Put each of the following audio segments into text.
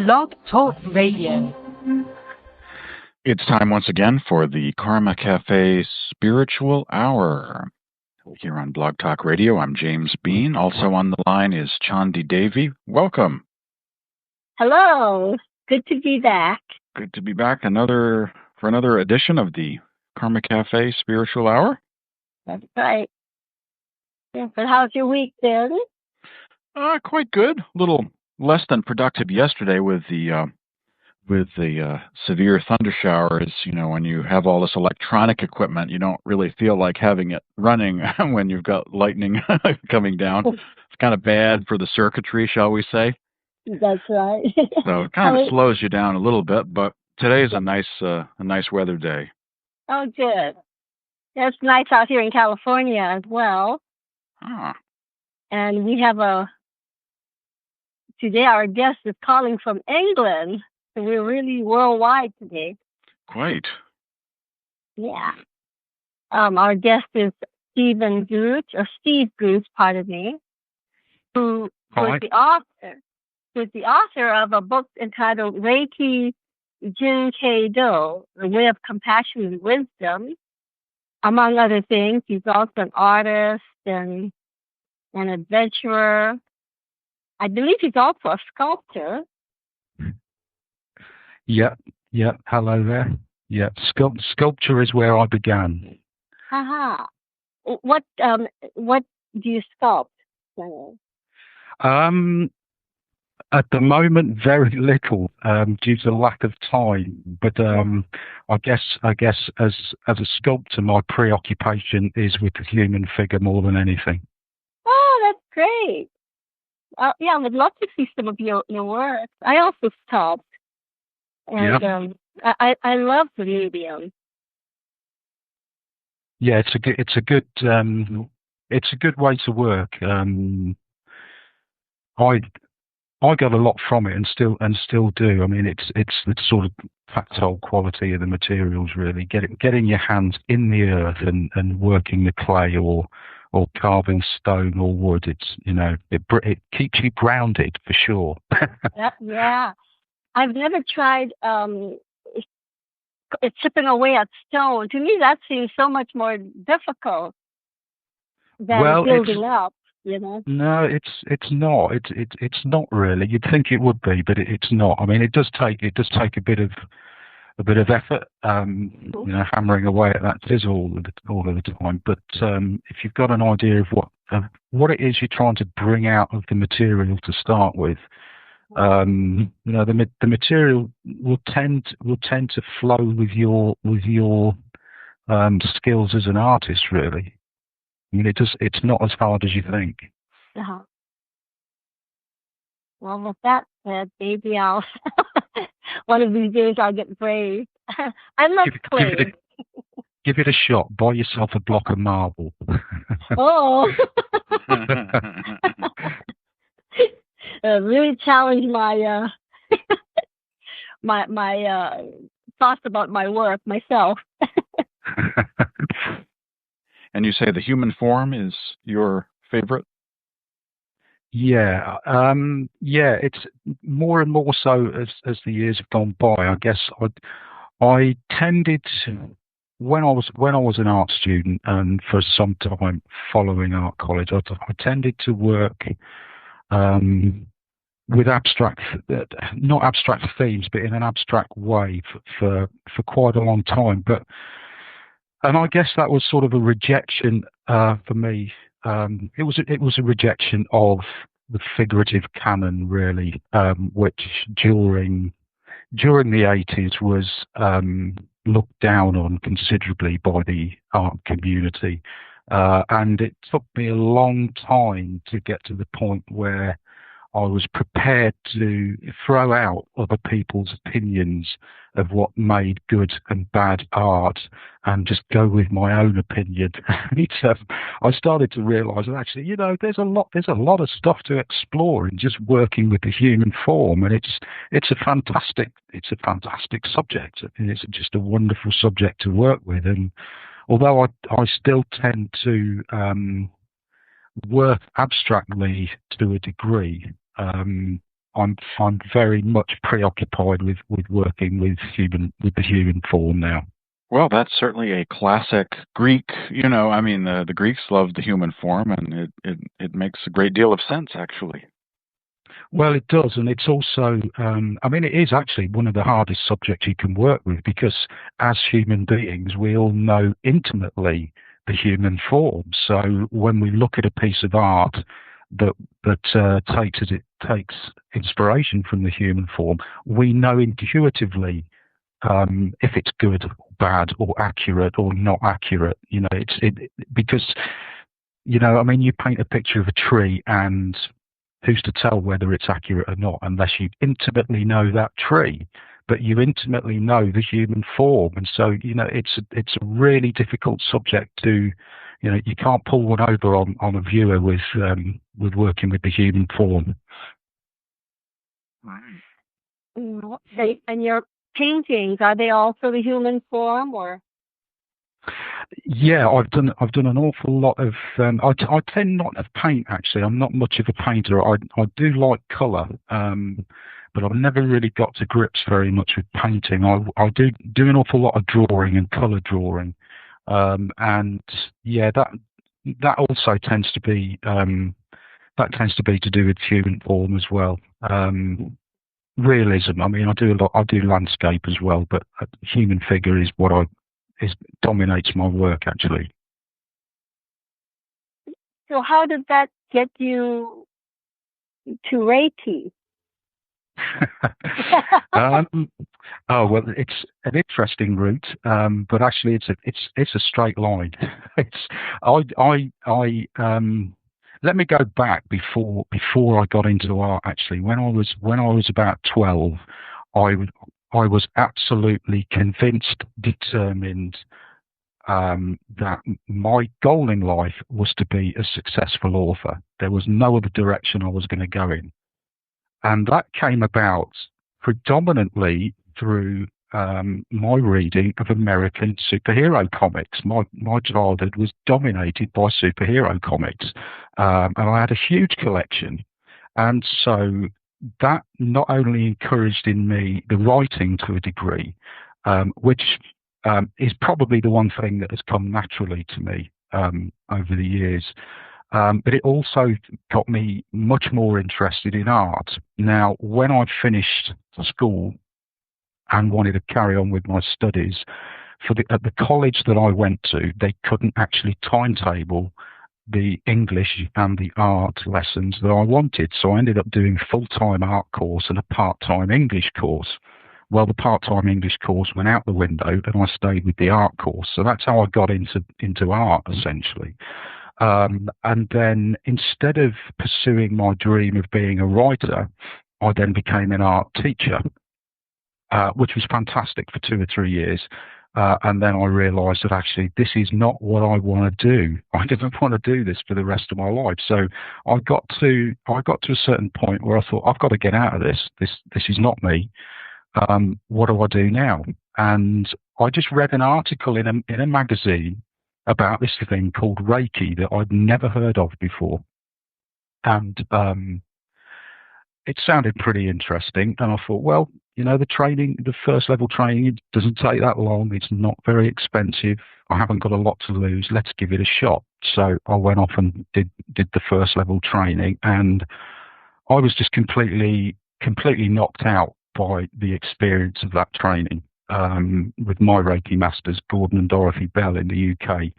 Blog Talk Radio. It's time once again for the Karma Cafe Spiritual Hour. Here on Blog Talk Radio, I'm James Bean. Also on the line is Chandi Devi. Welcome. Hello. Good to be back. Good to be back for another edition of the Karma Cafe Spiritual Hour. That's right. Yeah, but how's your week been? Quite good. A little less than productive yesterday with the severe thunder showers. You know, when you have all this electronic equipment, you don't really feel like having it running when you've got lightning coming down. It's kind of bad for the circuitry, shall we say. That's right. So it kind of slows you down a little bit, but today is a nice weather day. Oh, good. It's nice out here in California as well. Ah. And we have today our guest is calling from England. So we're really worldwide today. Quite. Yeah. Our guest is Steve Gooch, pardon me, who is the author of a book entitled Reiki Jin Kei Do, The Way of Compassion and Wisdom. Among other things, he's also an artist and an adventurer. I believe he's also a sculptor. Yeah. Hello there. Yeah, sculpture is where I began. Haha. What do you sculpt? At the moment, very little due to lack of time. But I guess as a sculptor, my preoccupation is with the human figure more than anything. Oh, that's great. Yeah, I would love to see some of your work. I also sculpt, and I love the medium. Yeah, it's a good way to work. I got a lot from it and still do. I mean, it's the sort of tactile quality of the materials, really. Getting your hands in the earth and working the clay or carving stone or wood. It's, you know, it keeps you grounded for sure. Yeah. I've never tried chipping away at stone. To me, that seems so much more difficult than building up. You know? No, it's not. It's not really. You'd think it would be, but it's not. I mean, it does take a bit of effort. You know, hammering away at that chisel all of the time. But if you've got an idea of what it is you're trying to bring out of the material to start with, you know, the material will tend to flow with your skills as an artist, really. I mean, it's not as hard as you think. Uh-huh. Well, with that said, maybe I'll one of these days I'll get brave. I love clay. Give it a shot. Buy yourself a block of marble. Oh. Really challenge my my thoughts about my work myself. And you say the human form is your favorite? Yeah, it's more and more so as the years have gone by. I guess I tended to, when I was an art student and for some time following art college, I tended to work with not abstract themes, but in an abstract way for quite a long time. And I guess that was sort of a rejection for me. It was a rejection of the figurative canon, really, which during the 80s was looked down on considerably by the art community, and it took me a long time to get to the point where I was prepared to throw out other people's opinions of what made good and bad art and just go with my own opinion. I started to realise that actually, you know, there's a lot of stuff to explore in just working with the human form, and it's a fantastic subject. It's just a wonderful subject to work with, and although I still tend to work abstractly to a degree, I'm very much preoccupied with working with the human form now. Well, that's certainly a classic Greek. I mean, the Greeks loved the human form, and it makes a great deal of sense, actually. Well, it does, and it's also, I mean, it is actually one of the hardest subjects you can work with, because as human beings, we all know intimately the human form. So when we look at a piece of art that takes inspiration from the human form, we know intuitively if it's good or bad or accurate or not accurate. Because I mean, you paint a picture of a tree, and who's to tell whether it's accurate or not, unless you intimately know that tree, but you intimately know the human form. And so, it's a really difficult subject to, you can't pull one over on a viewer with working with the human form. And your paintings, are they also the human form, or? Yeah, I've done an awful lot of. I tend not to paint, actually. I'm not much of a painter. I do like colour, but I've never really got to grips very much with painting. I do an awful lot of drawing and colour drawing, and yeah, that also tends to be to do with human form as well. Realism. I mean, I do landscape as well, but human figure is what dominates my work, actually. So how did that get you to Reiki? Oh well, it's an interesting route, but actually it's a straight line. Let me go back before I got into art. Actually, when I was about 12, I was absolutely convinced, determined that my goal in life was to be a successful author. There was no other direction I was going to go in. And that came about predominantly through my reading of American superhero comics. My childhood was dominated by superhero comics, and I had a huge collection. And so that not only encouraged in me the writing to a degree, which is probably the one thing that has come naturally to me over the years, but it also got me much more interested in art. Now, when I finished school and wanted to carry on with my studies, at the college that I went to, they couldn't actually timetable the English and the art lessons that I wanted. So I ended up doing a full-time art course and a part-time English course. Well, the part-time English course went out the window, and I stayed with the art course. So that's how I got into art, essentially. And then instead of pursuing my dream of being a writer, I then became an art teacher, which was fantastic for 2 or 3 years. And then I realised that actually this is not what I want to do. I didn't want to do this for the rest of my life. So I got to a certain point where I thought, I've got to get out of this. This is not me. What do I do now? And I just read an article in a magazine about this thing called Reiki that I'd never heard of before. And it sounded pretty interesting. And I thought, well, the first level training, it doesn't take that long. It's not very expensive. I haven't got a lot to lose. Let's give it a shot. So I went off and did the first level training, and I was just completely knocked out by the experience of that training with my Reiki masters, Gordon and Dorothy Bell in the UK,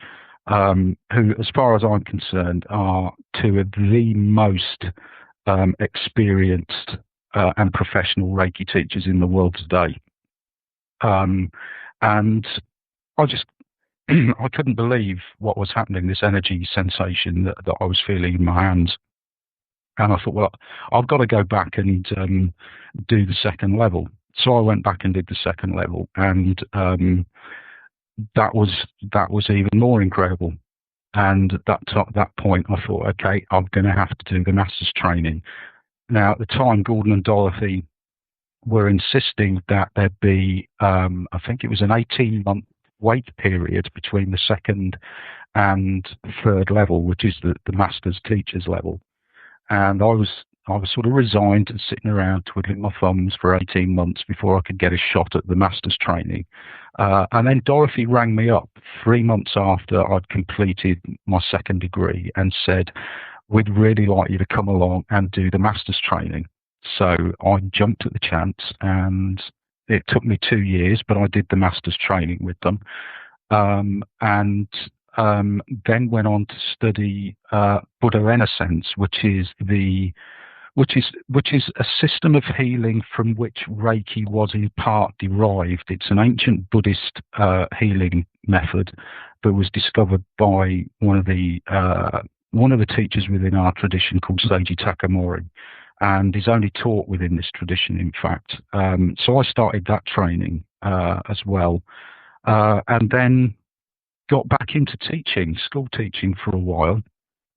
who, as far as I'm concerned, are two of the most experienced and professional Reiki teachers in the world today. And I just I couldn't believe what was happening, this energy sensation that I was feeling in my hands. And I thought, well, I've got to go back and do the second level. So I went back and did the second level, and that was even more incredible. And at that point, I thought, okay, I'm going to have to do the master's training. Now, at the time, Gordon and Dorothy were insisting that there be, I think it was an 18-month wait period between the second and third level, which is the master's teacher's level. And I I was sort of resigned and sitting around twiddling my thumbs for 18 months before I could get a shot at the master's training. And then Dorothy rang me up 3 months after I'd completed my second degree and said, we'd really like you to come along and do the master's training. So I jumped at the chance, and it took me 2 years, but I did the master's training with them. Then went on to study Buddho-EnerSense, which is a system of healing from which Reiki was in part derived. It's an ancient Buddhist healing method that was discovered by one of the teachers within our tradition called Seiji Takamori, and is only taught within this tradition, in fact. So I started that training as well, and then got back into teaching, school teaching for a while,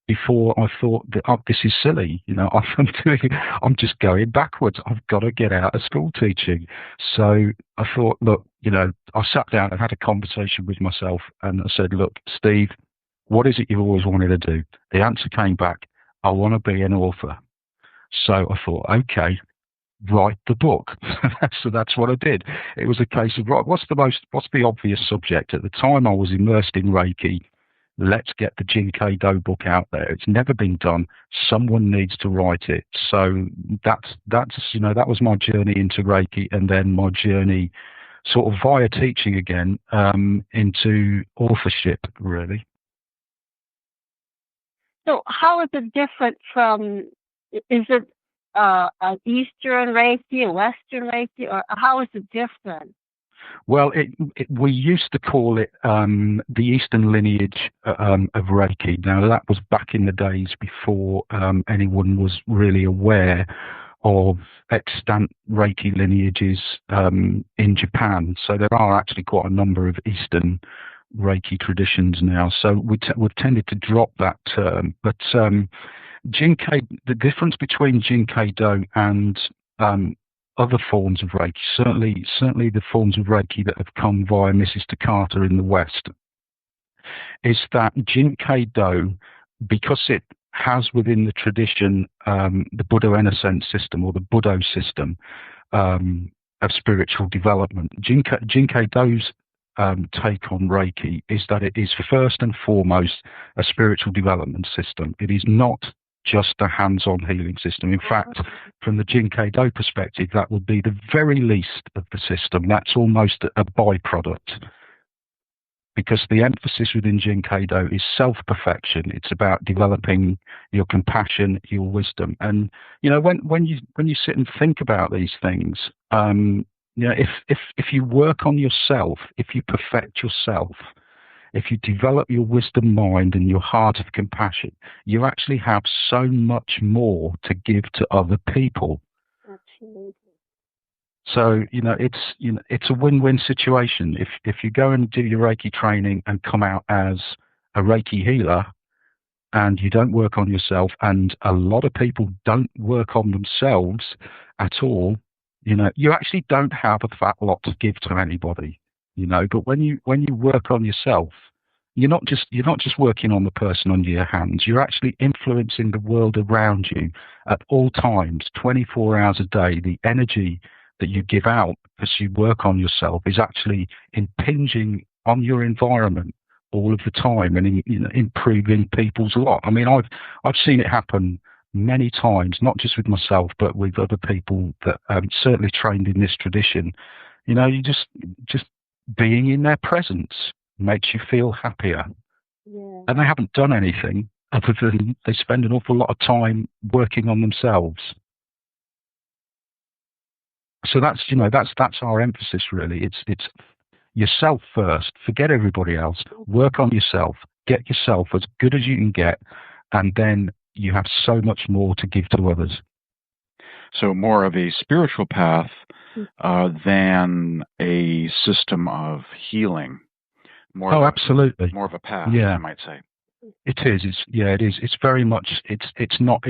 before I thought that, oh, this is silly, I'm just going backwards. I've got to get out of school teaching. So I thought, look, I sat down and had a conversation with myself, and I said, look, Steve, what is it you've always wanted to do? The answer came back, I want to be an author. So I thought, okay, write the book. So that's what I did. It was a case of, right, what's the obvious subject? At the time I was immersed in Reiki. Let's get the Jin Kei Do book out there. It's never been done. Someone needs to write it. So that was my journey into Reiki, and then my journey sort of via teaching again into authorship, really. So how is it different from, is it an Eastern Reiki, a Western Reiki, or how is it different? Well, we used to call it the Eastern lineage of Reiki. Now, that was back in the days before anyone was really aware of extant Reiki lineages in Japan. So there are actually quite a number of Eastern Reiki traditions now. So we've tended to drop that term. But Jin Kei, the difference between Jin Kei Do and other forms of Reiki, certainly the forms of Reiki that have come via Mrs. Takata in the West, is that Jin Kei Do, because it has within the tradition the Buddho-EnerSense system, or the Buddho system of spiritual development, Jin Kei Do's take on Reiki is that it is first and foremost a spiritual development system. It is not just a hands-on healing system. In fact, from the Jin Kei Do perspective, that would be the very least of the system. That's almost a byproduct, because the emphasis within Jin Kei Do is self-perfection. It's about developing your compassion, your wisdom. And when you sit and think about these things, if you work on yourself, if you perfect yourself, if you develop your wisdom mind and your heart of compassion, you actually have so much more to give to other people. Absolutely. So it's a win-win situation. If you go and do your Reiki training and come out as a Reiki healer, and you don't work on yourself, and a lot of people don't work on themselves at all, you actually don't have a fat lot to give to anybody. But when you work on yourself, you're not just working on the person under your hands. You're actually influencing the world around you at all times, 24 hours a day. The energy that you give out as you work on yourself is actually impinging on your environment all of the time, and improving people's lot. I mean, I've seen it happen many times, not just with myself, but with other people that certainly trained in this tradition. You just being in their presence makes you feel happier. Yeah. And they haven't done anything other than they spend an awful lot of time working on themselves. So that's our emphasis, really. It's yourself first. Forget everybody else. Work on yourself. Get yourself as good as you can get, and then you have so much more to give to others. So more of a spiritual path than a system of healing. Absolutely. More of a path, yeah. I might say. It is. It is. It's very much. It's not.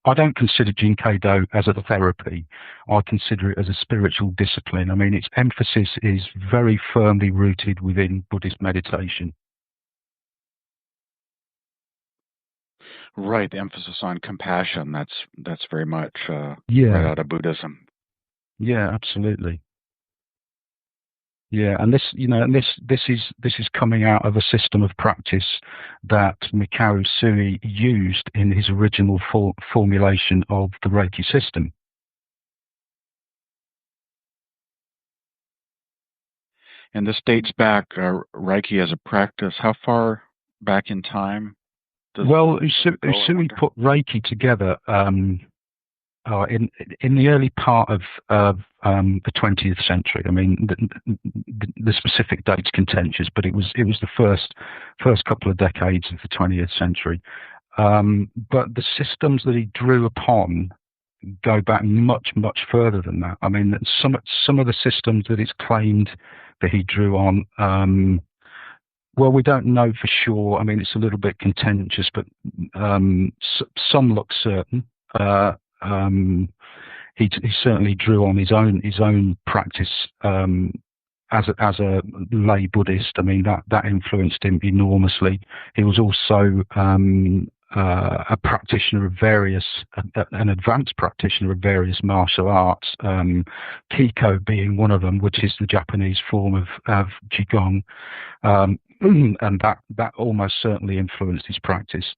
I don't consider Jin Kei Do as a therapy. I consider it as a spiritual discipline. I mean, its emphasis is very firmly rooted within Buddhist meditation. Right, the emphasis on compassion. That's very much right out of Buddhism. Yeah, absolutely. Yeah, and this is coming out of a system of practice that Mikao Usui used in his original formulation of the Reiki system. And this dates back, Reiki as a practice, how far back in time? Well, Usui put Reiki together in the early part of the 20th century. I mean, the specific date's contentious, but it was the first couple of decades of the 20th century. But the systems that he drew upon go back much further than that. I mean, some of the systems that it's claimed that he drew on. Well, we don't know for sure. I mean, it's a little bit contentious, but some look certain. He certainly drew on his own practice as a lay Buddhist. I mean, that influenced him enormously. He was also a practitioner of an advanced practitioner of various martial arts, Kiko being one of them, which is the Japanese form of Qigong, and that almost certainly influenced his practice.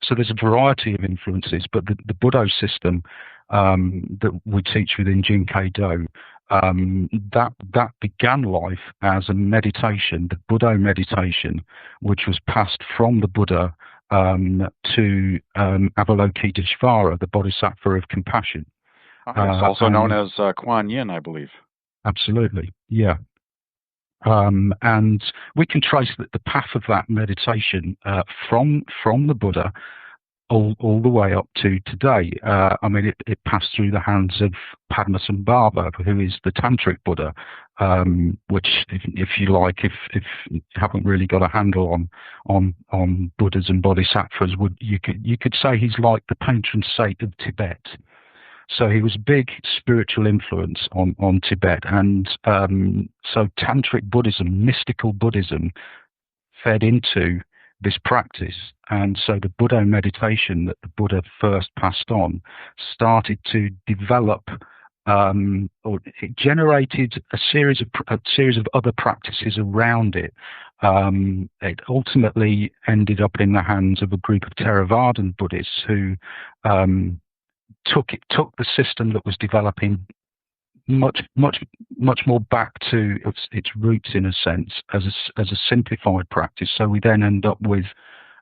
So there's a variety of influences, but the Buddho system that we teach within Jin Kei Do, that began life as a meditation, the Buddho meditation, which was passed from the Buddha to Avalokiteshvara, the Bodhisattva of compassion. It's also known as Kuan Yin, I believe. Absolutely, yeah. And we can trace the path of that meditation from the Buddha all the way up to today. I mean, it passed through the hands of Padmasambhava, who is the Tantric Buddha, which, if you like, if you haven't really got a handle on Buddhas and Bodhisattvas, you could say he's like the patron saint of Tibet. So he was a big spiritual influence on Tibet, and so Tantric Buddhism, mystical Buddhism, fed into this practice. And so the Buddho meditation that the Buddha first passed on started to develop, or it generated a series of other practices around it. It ultimately ended up in the hands of a group of Theravadan Buddhists who took the system that was developing much more back to its roots, in a sense, as a simplified practice. So we then end up with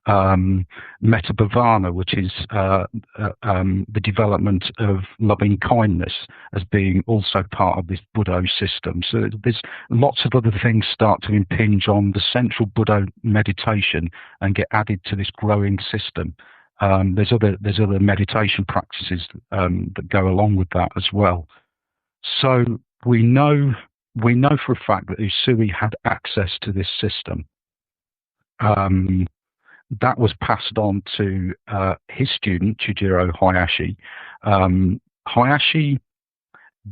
Metabhavana, which is the development of loving kindness, as being also part of this Buddho system. So there's lots of other things start to impinge on the central Buddho meditation and get added to this growing system. There's other meditation practices that go along with that as well. So we know for a fact that Usui had access to this system. That was passed on to his student Chujiro Hayashi. Hayashi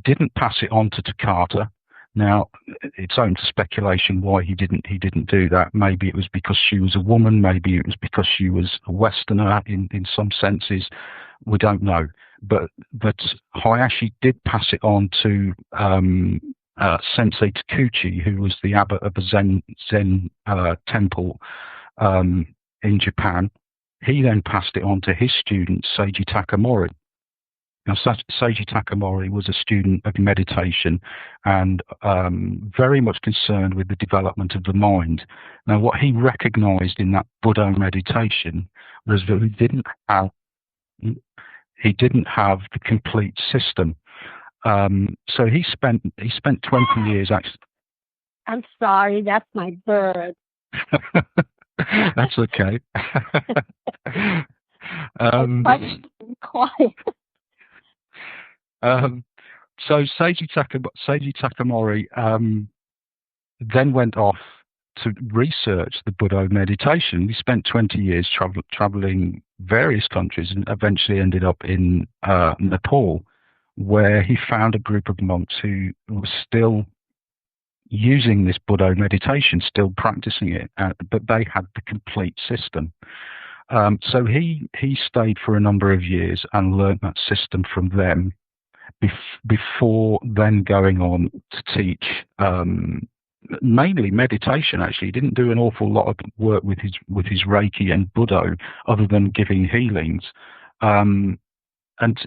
didn't pass it on to Takata. Now, it's open to speculation why he didn't do that. Maybe it was because she was a woman. Maybe it was because she was a Westerner in some senses. We don't know. But Hayashi did pass it on to Sensei Takuchi, who was the abbot of a Zen temple in Japan. He then passed it on to his student Seiji Takamori. Now, Seiji Takamori was a student of meditation and very much concerned with the development of the mind. Now, what he recognized in that Buddho meditation was that he didn't have the complete system. So he spent 20 years actually. I'm sorry, that's my bird. That's okay. Quiet. So Seiji Takamori then went off to research the Buddho meditation. He spent 20 years traveling various countries and eventually ended up in Nepal, where he found a group of monks who were still using this Buddho meditation, still practicing it, but they had the complete system. So he stayed for a number of years and learnt that system from them before then going on to teach mainly meditation. Actually, he didn't do an awful lot of work with his Reiki and Buddho, other than giving healings. And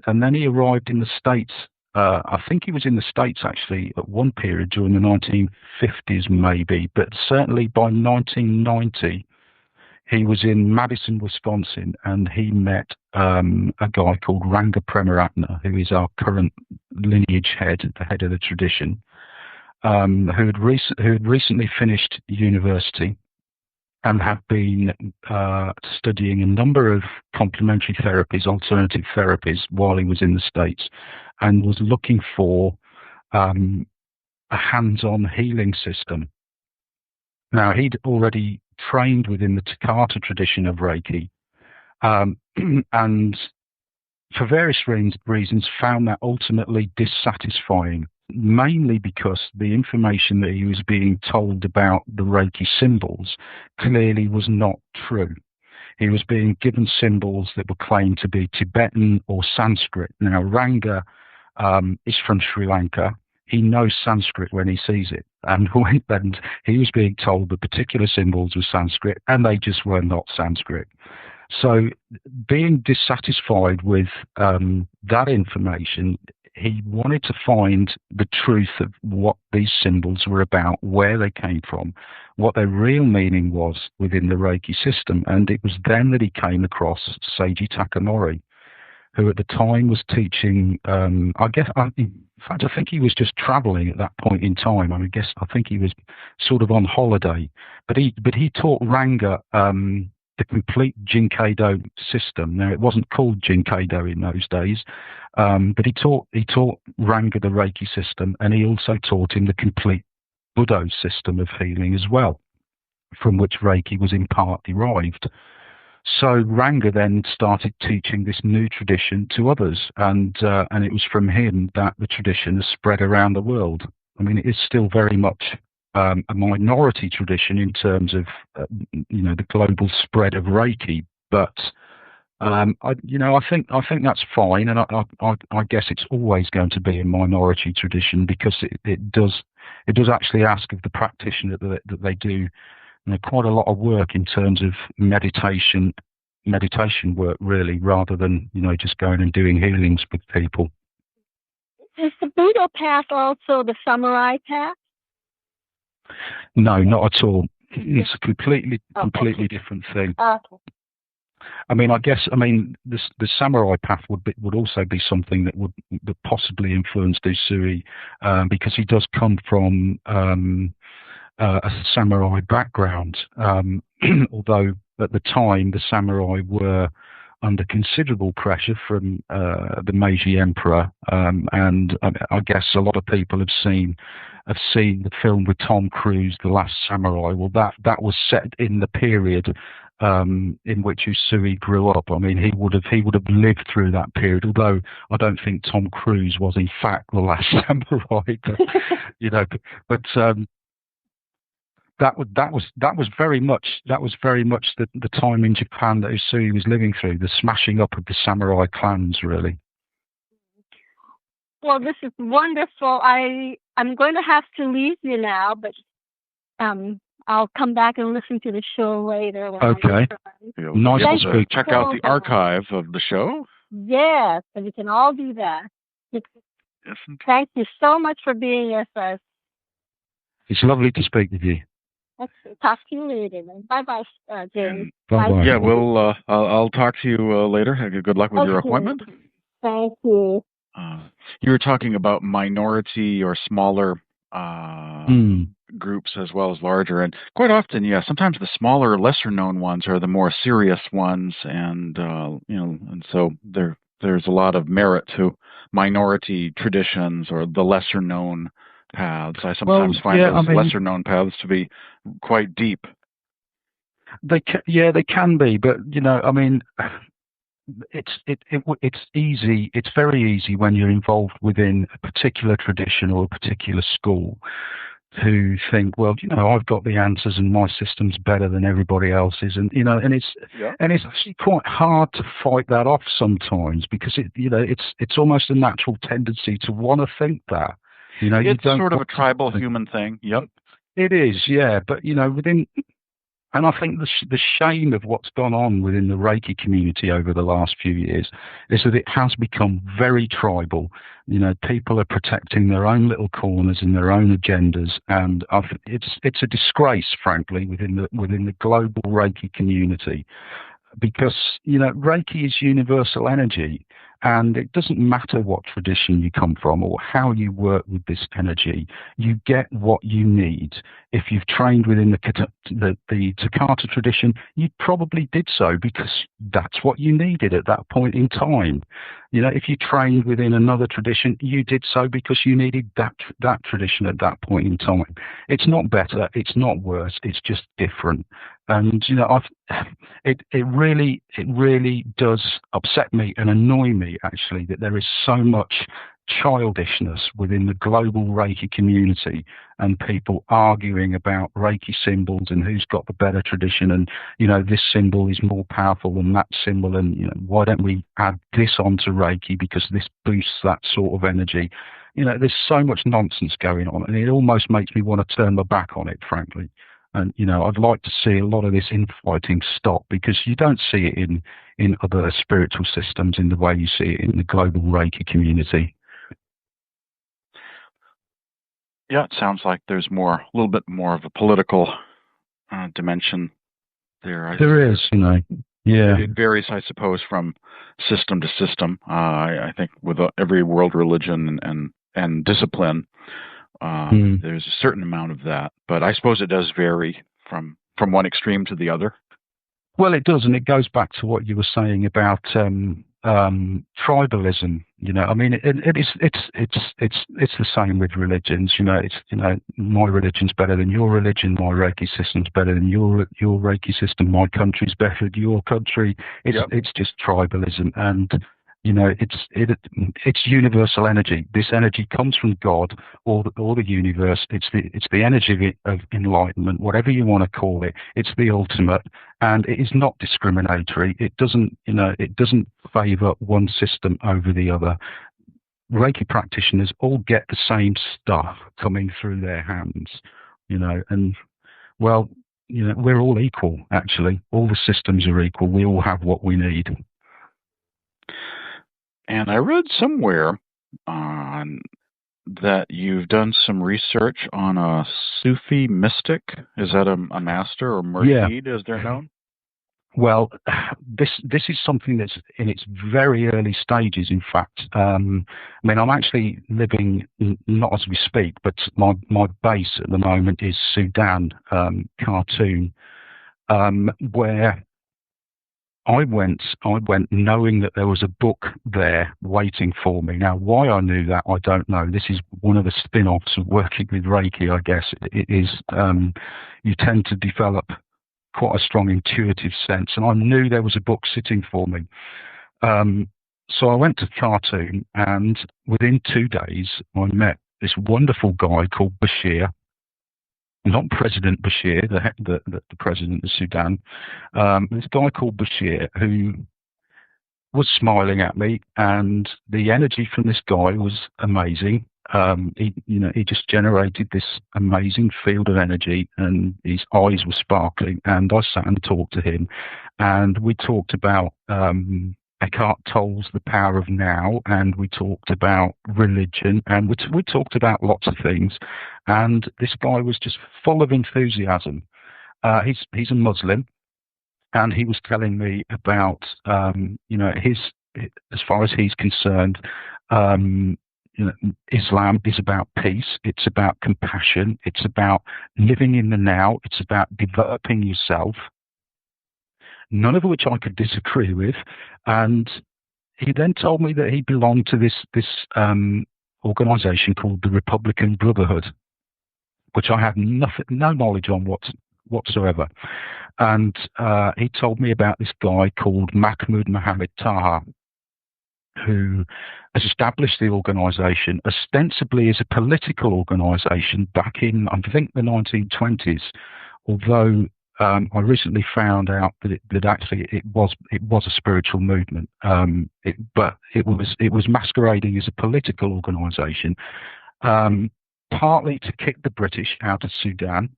then he arrived in the States. I think he was in the States actually at one period during the 1950s, maybe, but certainly by 1990. He was in Madison, Wisconsin, and he met a guy called Ranga Premaratna, who is our current lineage head, the head of the tradition, who had recently finished university and had been studying a number of complementary therapies, alternative therapies, while he was in the States, and was looking for a hands-on healing system. Now, he'd already trained within the Takata tradition of Reiki, and for various reasons found that ultimately dissatisfying, mainly because the information that he was being told about the Reiki symbols clearly was not true. He was being given symbols that were claimed to be Tibetan or Sanskrit. Now, Ranga is from Sri Lanka. He knows Sanskrit when he sees it. And he was being told the particular symbols were Sanskrit, and they just were not Sanskrit. So being dissatisfied with that information, he wanted to find the truth of what these symbols were about, where they came from, what their real meaning was within the Reiki system. And it was then that he came across Seiji Takamori, who at the time was teaching, I think he was just traveling at that point in time. I think he was sort of on holiday, but he taught Ranga the complete Jin Kei Do system. Now, it wasn't called Jin Kei Do in those days, but he taught Ranga the Reiki system, and he also taught him the complete Buddho system of healing as well, from which Reiki was in part derived. So Ranga then started teaching this new tradition to others, and it was from him that the tradition has spread around the world. I mean, it is still very much a minority tradition in terms of the global spread of Reiki, but I think that's fine, and I guess it's always going to be a minority tradition, because it does actually ask of the practitioner that they do quite a lot of work in terms of meditation work, really, rather than just going and doing healings with people. Is the Buddha path also the samurai path? No, not at all. It's a completely different thing. Okay. The samurai path would also be something that would possibly influence Usui, because he does come from a samurai background, although at the time the samurai were under considerable pressure from the Meiji Emperor, and I guess a lot of people have seen the film with Tom Cruise, The Last Samurai. Well, that was set in the period in which Usui grew up. I mean, he would have lived through that period, although I don't think Tom Cruise was in fact the last samurai. But, That was very much the time in Japan that Usui was living through, the smashing up of the samurai clans, really. Well, this is wonderful. I'm going to have to leave you now, but I'll come back and listen to the show later. Okay. Nice to speak. Check out the archive of the show. Yes, and we can all do that. Thank you so much for being with us. It's lovely to speak with you. Talk to you later. Bye-bye, James. Bye-bye. Yeah, I'll talk to you later. Good luck with your appointment. Thank you. You were talking about minority or smaller groups as well as larger, and quite often, sometimes the smaller, lesser-known ones are the more serious ones, and and so there's a lot of merit to minority traditions or the lesser-known paths. I sometimes find those lesser-known paths to be quite deep. They can be, but it's easy. It's very easy when you're involved within a particular tradition or a particular school who think, well, I've got the answers and my system's better than everybody else's, and and it's actually quite hard to fight that off sometimes, because it's almost a natural tendency to want to think that. It's sort of a tribal human thing. Yep. It is, yeah, but within. And I think the shame of what's gone on within the Reiki community over the last few years is that it has become very tribal. People are protecting their own little corners and their own agendas, and it's a disgrace, frankly, within the global Reiki community, because Reiki is universal energy. And it doesn't matter what tradition you come from or how you work with this energy. You get what you need. If you've trained within the Takata tradition, you probably did so because that's what you needed at that point in time. If you trained within another tradition, you did so because you needed that tradition at that point in time. It's not better. It's not worse. It's just different. And it really does upset me and annoy me, actually, that there is so much childishness within the global Reiki community, and people arguing about Reiki symbols and who's got the better tradition, and this symbol is more powerful than that symbol, and why don't we add this onto Reiki because this boosts that sort of energy. There's so much nonsense going on, and it almost makes me want to turn my back on it, frankly. And I'd like to see a lot of this infighting stop, because you don't see it in other spiritual systems in the way you see it in the global Reiki community. Yeah, it sounds like there's a little bit more of a political dimension there. There is, yeah. It varies, I suppose, from system to system. I think with every world religion and discipline, there's a certain amount of that, but I suppose it does vary from one extreme to the other. Well, it does, and it goes back to what you were saying about tribalism. I mean, it's the same with religions. My religion's better than your religion. My Reiki system's better than your Reiki system. My country's better than your country. It's just tribalism, and it's universal energy. This energy comes from God or the universe. It's the energy of enlightenment, whatever you want to call it. It's the ultimate, and it is not discriminatory. It doesn't favour one system over the other. Reiki practitioners all get the same stuff coming through their hands, and we're all equal. Actually, all the systems are equal. We all have what we need. And I read somewhere that you've done some research on a Sufi mystic. Is that a master or murid, as they're known? Well, this is something that's in its very early stages, in fact. I'm actually living, not as we speak, but my base at the moment is Sudan, Khartoum, where I went knowing that there was a book there waiting for me. Now, why I knew that, I don't know. This is one of the spin-offs of working with Reiki, I guess. It is, you tend to develop quite a strong intuitive sense, and I knew there was a book sitting for me. So I went to Khartoum, and within 2 days, I met this wonderful guy called Bashir. Not President Bashir, the president of Sudan. This guy called Bashir, who was smiling at me, and the energy from this guy was amazing. He just generated this amazing field of energy, and his eyes were sparkling. And I sat and talked to him, and we talked about Eckhart Tolle's The Power of Now, and we talked about religion, and we talked about lots of things. And this guy was just full of enthusiasm. He's a Muslim, and he was telling me about as far as he's concerned, Islam is about peace. It's about compassion. It's about living in the now. It's about developing yourself. None of which I could disagree with. And he then told me that he belonged to this organisation called the Republican Brotherhood, which I have no knowledge on whatsoever. And he told me about this guy called Mahmoud Muhammad Taha. who has established the organisation ostensibly as a political organisation back in, I think, the 1920s. Although I recently found out that actually it was a spiritual movement, but it was masquerading as a political organisation, partly to kick the British out of Sudan,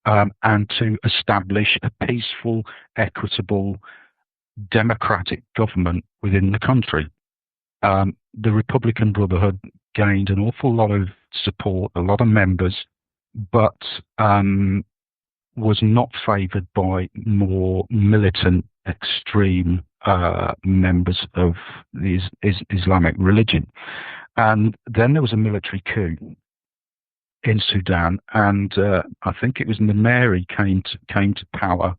and to establish a peaceful, equitable, democratic government within the country. The Republican Brotherhood gained an awful lot of support, a lot of members, but was not favoured by more militant, extreme members of the Islamic religion. And then there was a military coup in Sudan, and I think it was Numeri came to power.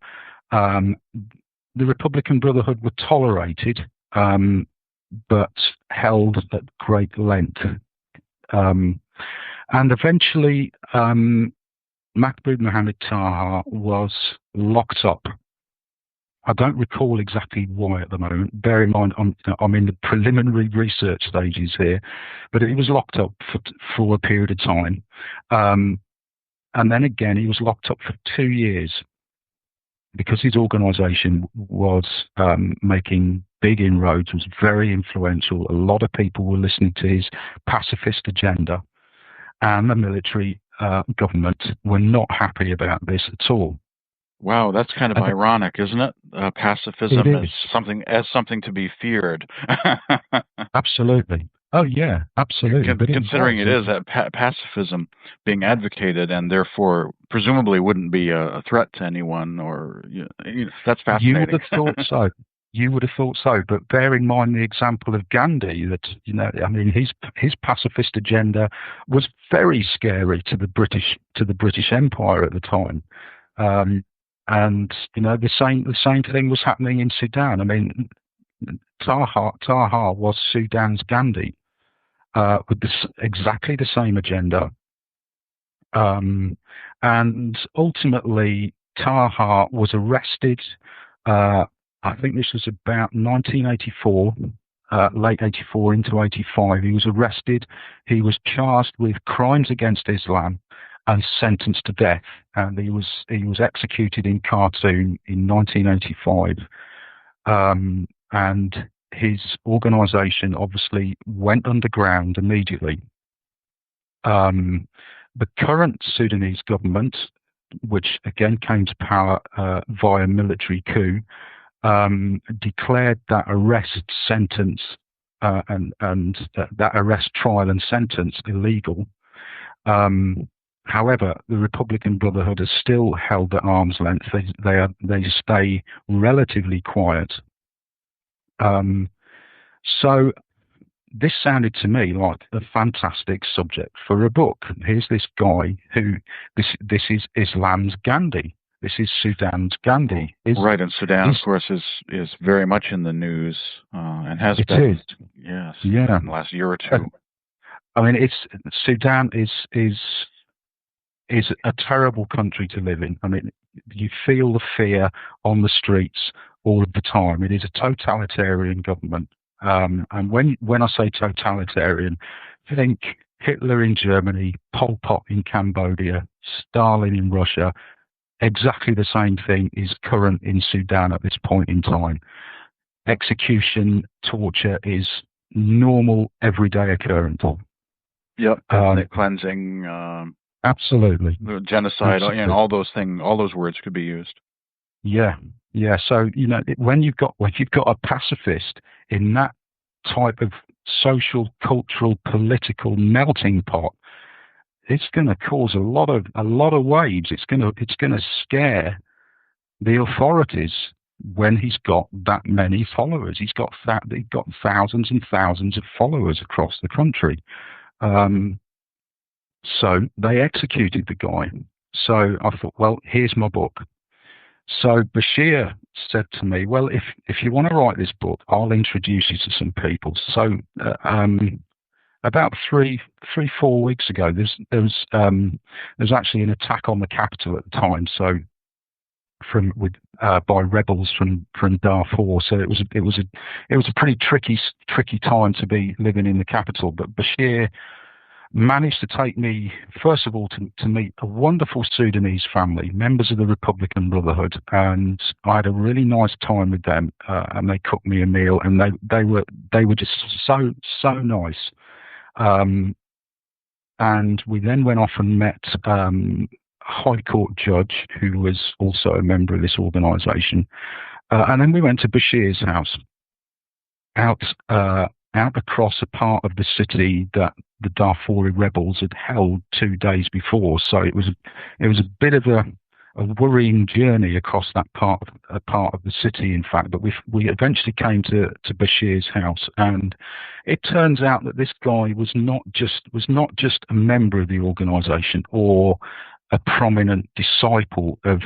The Republican Brotherhood were tolerated, but held at great length. And eventually, Mahmoud Muhammad Taha was locked up. I don't recall exactly why at the moment. Bear in mind, I'm in the preliminary research stages here, but he was locked up for a period of time. And then again, he was locked up for 2 years because his organisation was making big inroads, was very influential. A lot of people were listening to his pacifist agenda, and the military government were not happy about this at all. Wow, that's kind of ironic, isn't it? Pacifism is something to be feared. Absolutely. Oh yeah, absolutely. Considering it is pacifism being advocated, and therefore presumably wouldn't be a threat to anyone, or that's fascinating. You would have thought so. You would have thought so, but bear in mind the example of Gandhi. That his pacifist agenda was very scary to the British Empire at the time. And the same thing was happening in Sudan. I mean, Taha was Sudan's Gandhi, with exactly the same agenda. And ultimately, Taha was arrested. I think this was about 1984, late 84 into 85. He was arrested. He was charged with crimes against Islam and sentenced to death. And he was executed in Khartoum in 1985. And his organisation obviously went underground immediately. The current Sudanese government, which again came to power via military coup, declared that arrest sentence and that arrest trial and sentence illegal. However, the Republican Brotherhood is still held at arm's length. They stay relatively quiet. So this sounded to me like a fantastic subject for a book. Here's this guy who this is Islam's Gandhi. This is Sudan's Gandhi. Right, and Sudan, of course, is very much in the news and has been. It is. Yes. Yeah. In the last year or two. I mean, Sudan is a terrible country to live in. I mean, you feel the fear on the streets all of the time. It is a totalitarian government. And when I say totalitarian, think Hitler in Germany, Pol Pot in Cambodia, Stalin in Russia. Exactly the same thing is current in Sudan at this point in time. Execution, torture is normal, everyday occurrence. Yep, ethnic cleansing. Absolutely. Genocide, absolutely. All those things, all those words could be used. Yeah. So when you've got a pacifist in that type of social, cultural, political melting pot, it's going to cause a lot of waves. It's going to scare the authorities when he's got that many followers. He's got thousands and thousands of followers across the country. So they executed the guy. So I thought, well, here's my book. So Bashir said to me, well, if you want to write this book, I'll introduce you to some people. So about 4 weeks ago, there was actually an attack on the capital at the time. So by rebels from Darfur. So it was a pretty tricky time to be living in the capital. But Bashir managed to take me, first of all, to meet a wonderful Sudanese family, members of the Republican Brotherhood, and I had a really nice time with them. And they cooked me a meal, and they were just so nice. And we then went off and met a High Court judge who was also a member of this organisation. And then we went to Bashir's house, out across a part of the city that the Darfuri rebels had held 2 days before. So it was a bit of a worrying journey across that part of the city, in fact. But we eventually came to Bashir's house, and it turns out that this guy was not just a member of the organisation or a prominent disciple of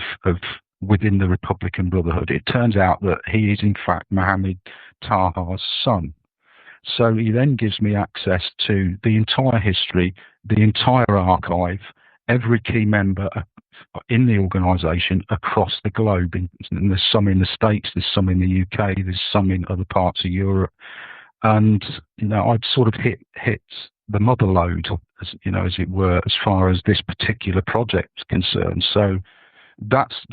within the Republican Brotherhood. It turns out that he is in fact Muhammad Taha's son. So he then gives me access to the entire history, the entire archive, every key member in the organisation across the globe. And there's some in the States, there's some in the UK, there's some in other parts of Europe. And I'd sort of hit the mother lode, as it were, as far as this particular project is concerned. So that's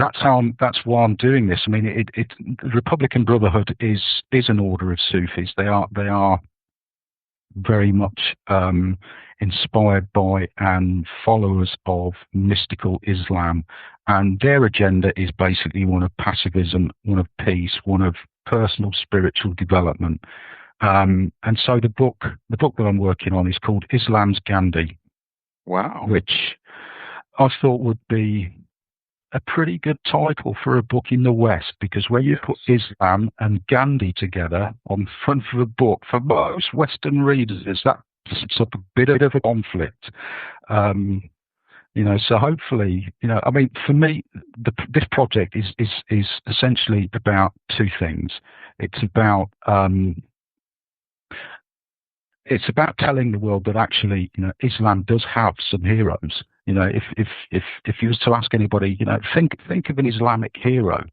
why I'm doing this. I mean, the Republican Brotherhood is an order of Sufis. They are very much inspired by and followers of mystical Islam, and their agenda is basically one of pacifism, one of peace, one of personal spiritual development. And so the book that I'm working on is called Islam's Gandhi. Wow. Which I thought would be a pretty good title for a book in the West, because when you put Islam and Gandhi together on the front of a book, for most Western readers, that sets up a bit of a conflict. So hopefully, I mean, for me, this project is essentially about two things. It's about telling the world that actually, Islam does have some heroes. If you was to ask anybody, think of an Islamic hero,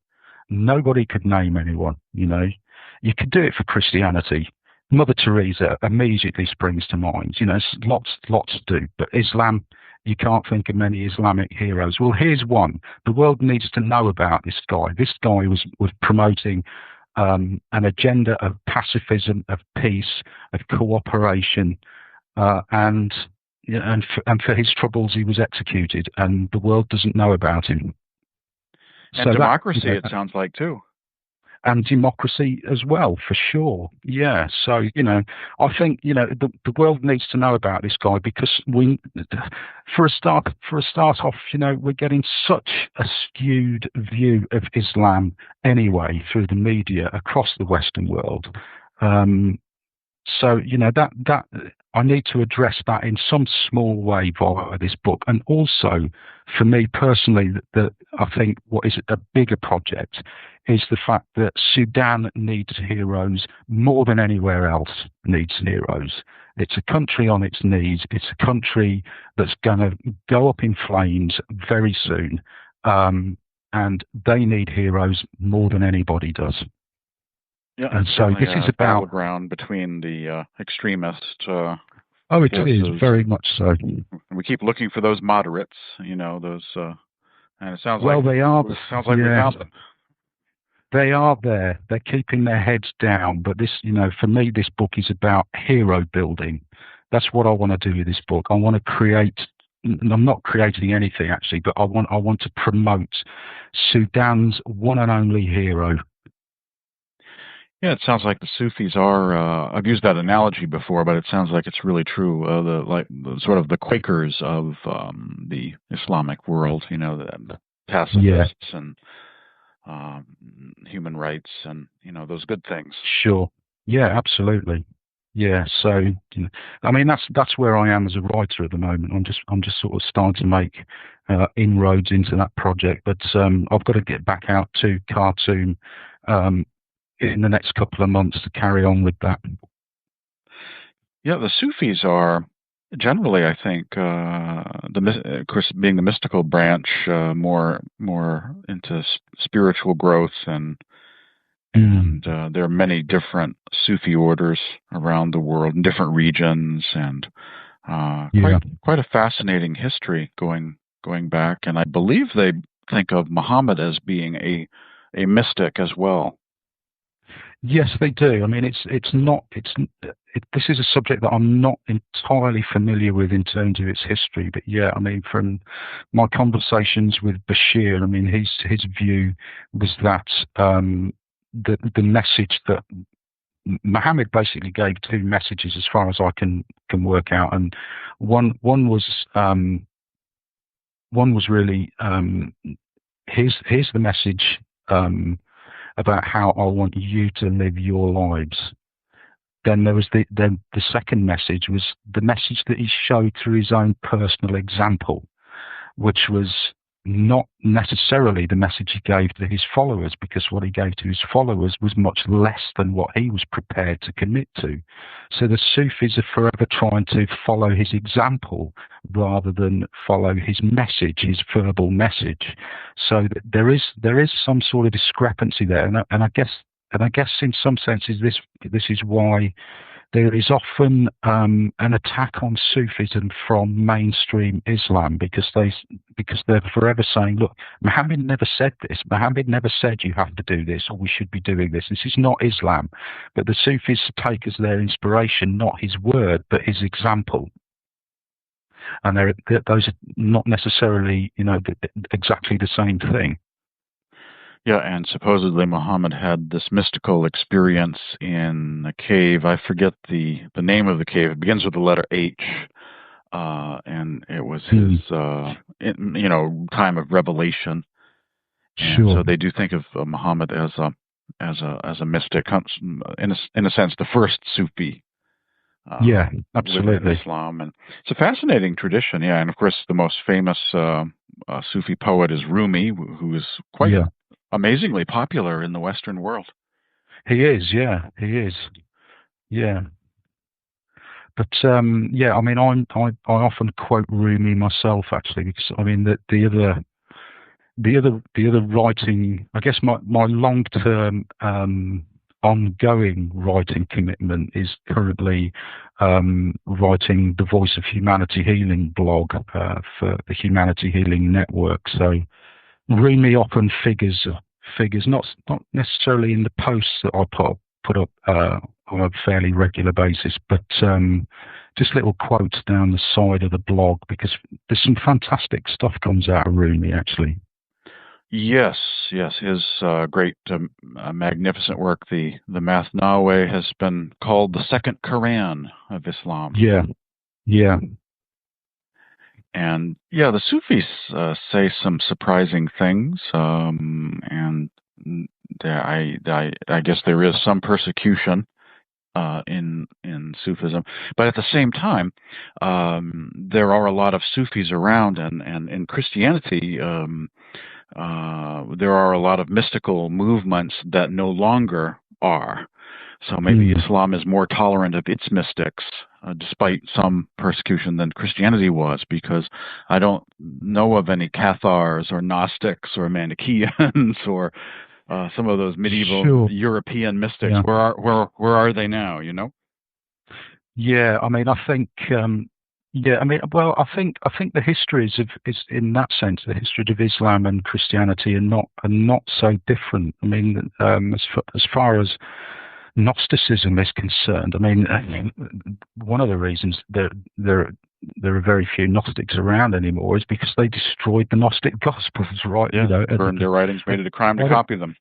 nobody could name anyone. You could do it for Christianity. Mother Teresa immediately springs to mind. Lots do, but Islam, you can't think of many Islamic heroes. Well, here's one. The world needs to know about this guy. This guy was promoting an agenda of pacifism, of peace, of cooperation, and for his troubles he was executed, and the world doesn't know about him. And so democracy, it sounds like, too. And democracy as well, for sure. Yeah. So, I think, the world needs to know about this guy, because for a start off, we're getting such a skewed view of Islam anyway through the media across the Western world. So, that I need to address that in some small way via this book. And also, for me personally, that I think what is a bigger project is the fact that Sudan needs heroes more than anywhere else needs heroes. It's a country on its knees. It's a country that's going to go up in flames very soon. And they need heroes more than anybody does. Yeah, and so this is about battleground between the extremists. It is very much so. We keep looking for those moderates, those, and it sounds they are. It sounds like we found them. They are there. They're keeping their heads down. But this, for me, this book is about hero building. That's what I want to do with this book. I want to create. I'm not creating anything actually, but I want to promote Sudan's one and only hero. Yeah, it sounds like the Sufis are. I've used that analogy before, but it sounds like it's really true. Sort of the Quakers of the Islamic world. The pacifists and human rights, and those good things. Sure. Yeah, absolutely. Yeah. So, I mean, that's where I am as a writer at the moment. I'm just sort of starting to make inroads into that project, but I've got to get back out to Khartoum in the next couple of months to carry on with that. Yeah, the Sufis are Generally, I think of course, being the mystical branch, more into spiritual growth, and there are many different Sufi orders around the world in different regions, and quite a fascinating history going back. And I believe they think of Muhammad as being a mystic as well. Yes, they do. I mean, this is a subject that I'm not entirely familiar with in terms of its history, but yeah, I mean, from my conversations with Bashir, I mean, his view was that the message that Muhammad basically gave two messages, as far as I can work out, and one was really here's the message. About how I want you to live your lives. Then there was the second message was the message that he showed through his own personal example, which was not necessarily the message he gave to his followers, because what he gave to his followers was much less than what he was prepared to commit to. So the Sufis are forever trying to follow his example rather than follow his message, his verbal message. So there is some sort of discrepancy there, and I guess in some senses this is why there is often an attack on Sufism from mainstream Islam, because they're forever saying, look, Muhammad never said this. Muhammad never said you have to do this or we should be doing this. This is not Islam. But the Sufis take as their inspiration not his word, but his example. And those are not necessarily, exactly the same thing. Yeah, and supposedly Muhammad had this mystical experience in a cave. I forget the name of the cave. It begins with the letter H, and it was his, time of revelation. And so they do think of Muhammad as a mystic, in a sense, the first Sufi. Yeah, absolutely. Islam, and it's a fascinating tradition. Yeah, and of course, the most famous Sufi poet is Rumi, who is quite amazingly popular in the Western world. He is, yeah, he is, yeah. But I mean, I often quote Rumi myself, actually, because I mean the other writing, I guess my long-term ongoing writing commitment is currently writing the Voice of Humanity Healing blog for the Humanity Healing Network. So Rumi often figures not necessarily in the posts that I put up on a fairly regular basis, but just little quotes down the side of the blog, because there's some fantastic stuff comes out of Rumi, actually. Yes, his great, magnificent work, the Mathnawe, has been called the second Quran of Islam. Yeah. And the Sufis say some surprising things, and I guess there is some persecution in Sufism, but at the same time, there are a lot of Sufis around, and in Christianity, there are a lot of mystical movements that no longer are. So maybe Islam is more tolerant of its mystics, despite some persecution, than Christianity was, because I don't know of any Cathars or Gnostics or Manichaeans or some of those medieval European mystics. Yeah. Where are they now? Yeah, I mean, I think. I think the histories is in that sense, the history of Islam and Christianity are not so different. I mean, as far as Gnosticism is concerned, I mean, one of the reasons there are very few Gnostics around anymore is because they destroyed the Gnostic Gospels, right? Yeah, burned their writings, made it a crime to copy them.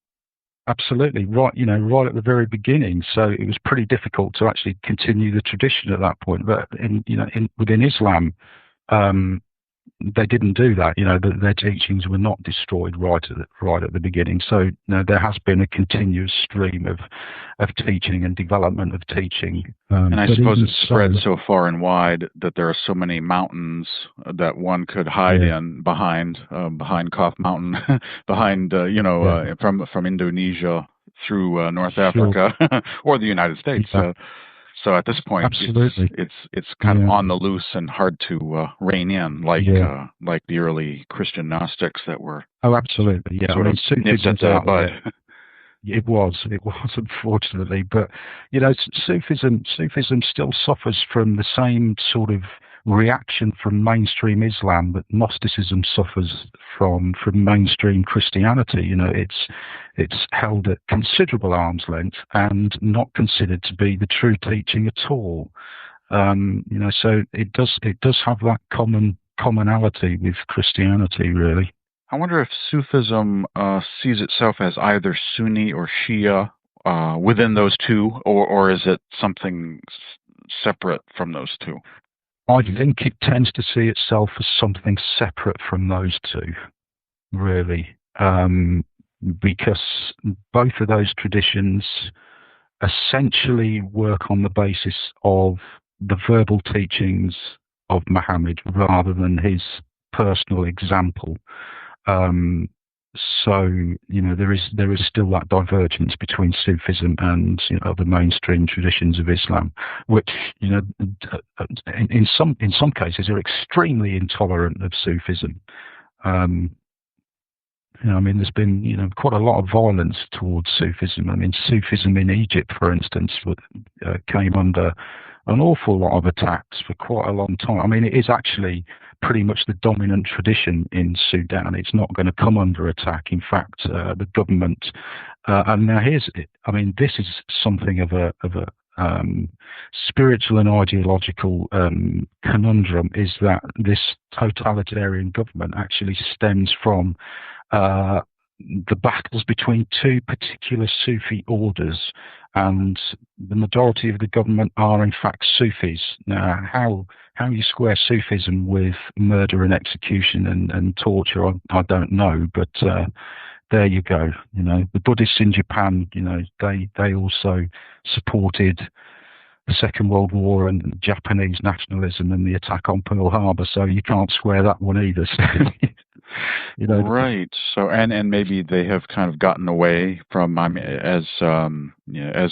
Absolutely, right. Right at the very beginning, so it was pretty difficult to actually continue the tradition at that point. But within Islam, they didn't do that. Their teachings were not destroyed right at the beginning. So there has been a continuous stream of teaching and development of teaching. And I suppose it's spread so far and wide that there are so many mountains that one could hide in behind Kaf Mountain, behind from Indonesia through North Africa or the United States. So at this point, Absolutely. it's kind of on the loose and hard to rein in, like the early Christian Gnostics that were. Oh, absolutely. Yeah, sort of nipped at the bud. It was unfortunately, but Sufism still suffers from the same sort of reaction from mainstream Islam that Gnosticism suffers from mainstream Christianity. It's held at considerable arm's length and not considered to be the true teaching at all. So it does have that commonality with Christianity, really. I wonder if Sufism sees itself as either Sunni or Shia within those two, or is it something separate from those two? I think it tends to see itself as something separate from those two, really, because both of those traditions essentially work on the basis of the verbal teachings of Muhammad rather than his personal example. So there is still that divergence between Sufism and the mainstream traditions of Islam, which in some cases are extremely intolerant of Sufism. There's been quite a lot of violence towards Sufism. Sufism in Egypt, for instance, came under an awful lot of attacks for quite a long time. It is actually pretty much the dominant tradition in Sudan. It's not going to come under attack. In fact, the government, and now this is something of a spiritual and ideological conundrum, is that this totalitarian government actually stems from the battles between two particular Sufi orders, and the majority of the government are in fact Sufis. Now, how you square Sufism with murder and execution and torture, I don't know, but there you go. The Buddhists in Japan, they also supported the Second World War and Japanese nationalism and the attack on Pearl Harbor, so you can't square that one either. Right. So, and maybe they have kind of gotten away from, as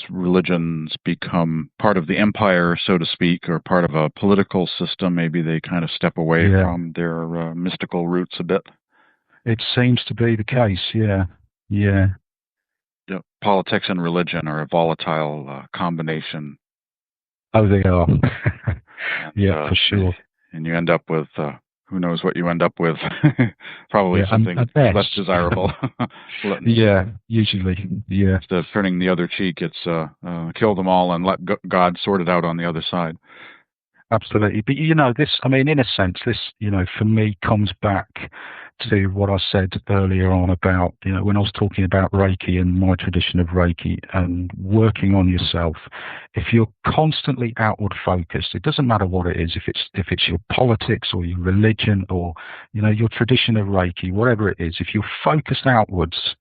religions become part of the empire, so to speak, or part of a political system, maybe they kind of step away from their mystical roots a bit. It seems to be the case. Yeah. Politics and religion are a volatile combination. Oh, they are. Yeah, for sure. And you end up with, who knows what you end up with? Probably something less desirable. Usually. Yeah. Instead of turning the other cheek, it's kill them all and let God sort it out on the other side. Absolutely. But, this, in a sense, this, for me comes back to what I said earlier on about, when I was talking about Reiki and my tradition of Reiki and working on yourself. If you're constantly outward focused, it doesn't matter what it is, if it's your politics or your religion or, your tradition of Reiki, whatever it is, if you're focused outwards,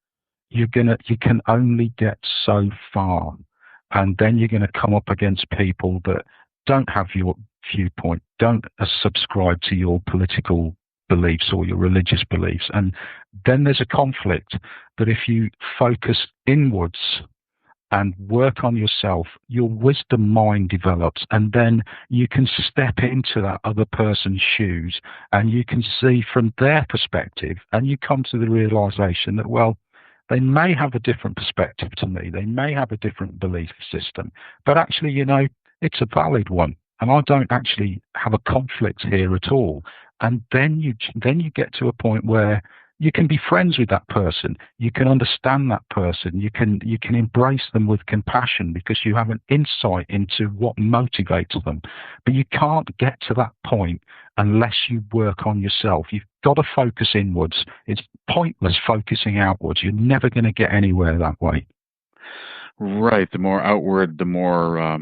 you can only get so far. And then you're going to come up against people that don't have your viewpoint, don't subscribe to your political beliefs or your religious beliefs. And then there's a conflict. But if you focus inwards and work on yourself, your wisdom mind develops, and then you can step into that other person's shoes and you can see from their perspective, and you come to the realization that, well, they may have a different perspective to me, they may have a different belief system, but actually, it's a valid one. And I don't actually have a conflict here at all. And then you get to a point where you can be friends with that person. You can understand that person. You can embrace them with compassion because you have an insight into what motivates them. But you can't get to that point unless you work on yourself. You've got to focus inwards. It's pointless focusing outwards. You're never going to get anywhere that way. Right. The more outward, the more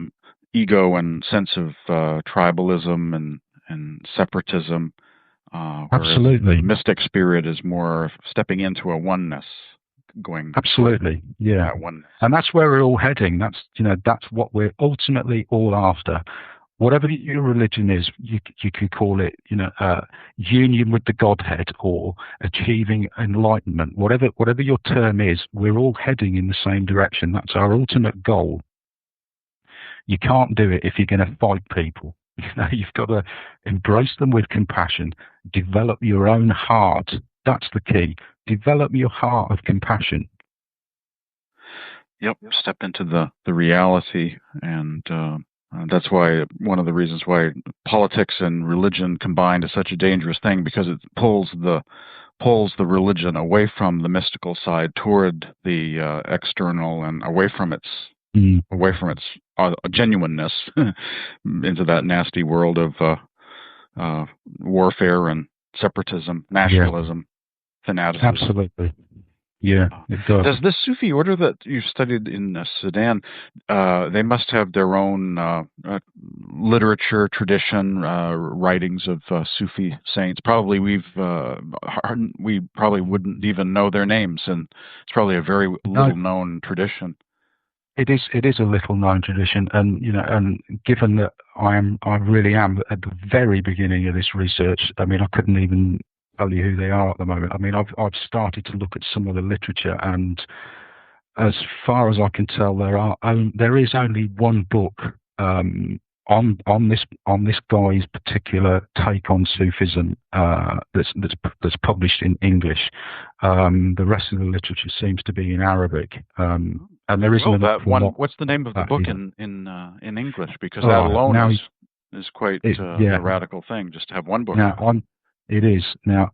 ego and sense of tribalism and separatism. Absolutely. The mystic spirit is more stepping into a oneness, going. Absolutely, yeah. Oneness. And that's where we're all heading. That's what we're ultimately all after. Whatever your religion is, you can call it, union with the Godhead or achieving enlightenment. Whatever your term is, we're all heading in the same direction. That's our ultimate goal. You can't do it if you're going to fight people. You've got to embrace them with compassion, develop your own heart. That's the key. Develop your heart of compassion. Yep, step into the reality, and that's why one of the reasons why politics and religion combined is such a dangerous thing, because it pulls the religion away from the mystical side toward the external, and away from its genuineness into that nasty world of warfare and separatism, nationalism, fanaticism. Absolutely. Yeah, it does. Does this Sufi order that you studied in Sudan, they must have their own literature, tradition, writings of Sufi saints. Probably we probably wouldn't even know their names, and it's probably a very little known tradition. It is a little known tradition, and and given that I really am at the very beginning of this research. I mean, I couldn't even tell you who they are at the moment. I mean, I've started to look at some of the literature, and as far as I can tell, there is only one book on this guy's particular take on Sufism that's published in English. The rest of the literature seems to be in Arabic. And there isn't one. What's the name of the book in English? Because that alone is quite a radical thing, just to have one book. It is. Now,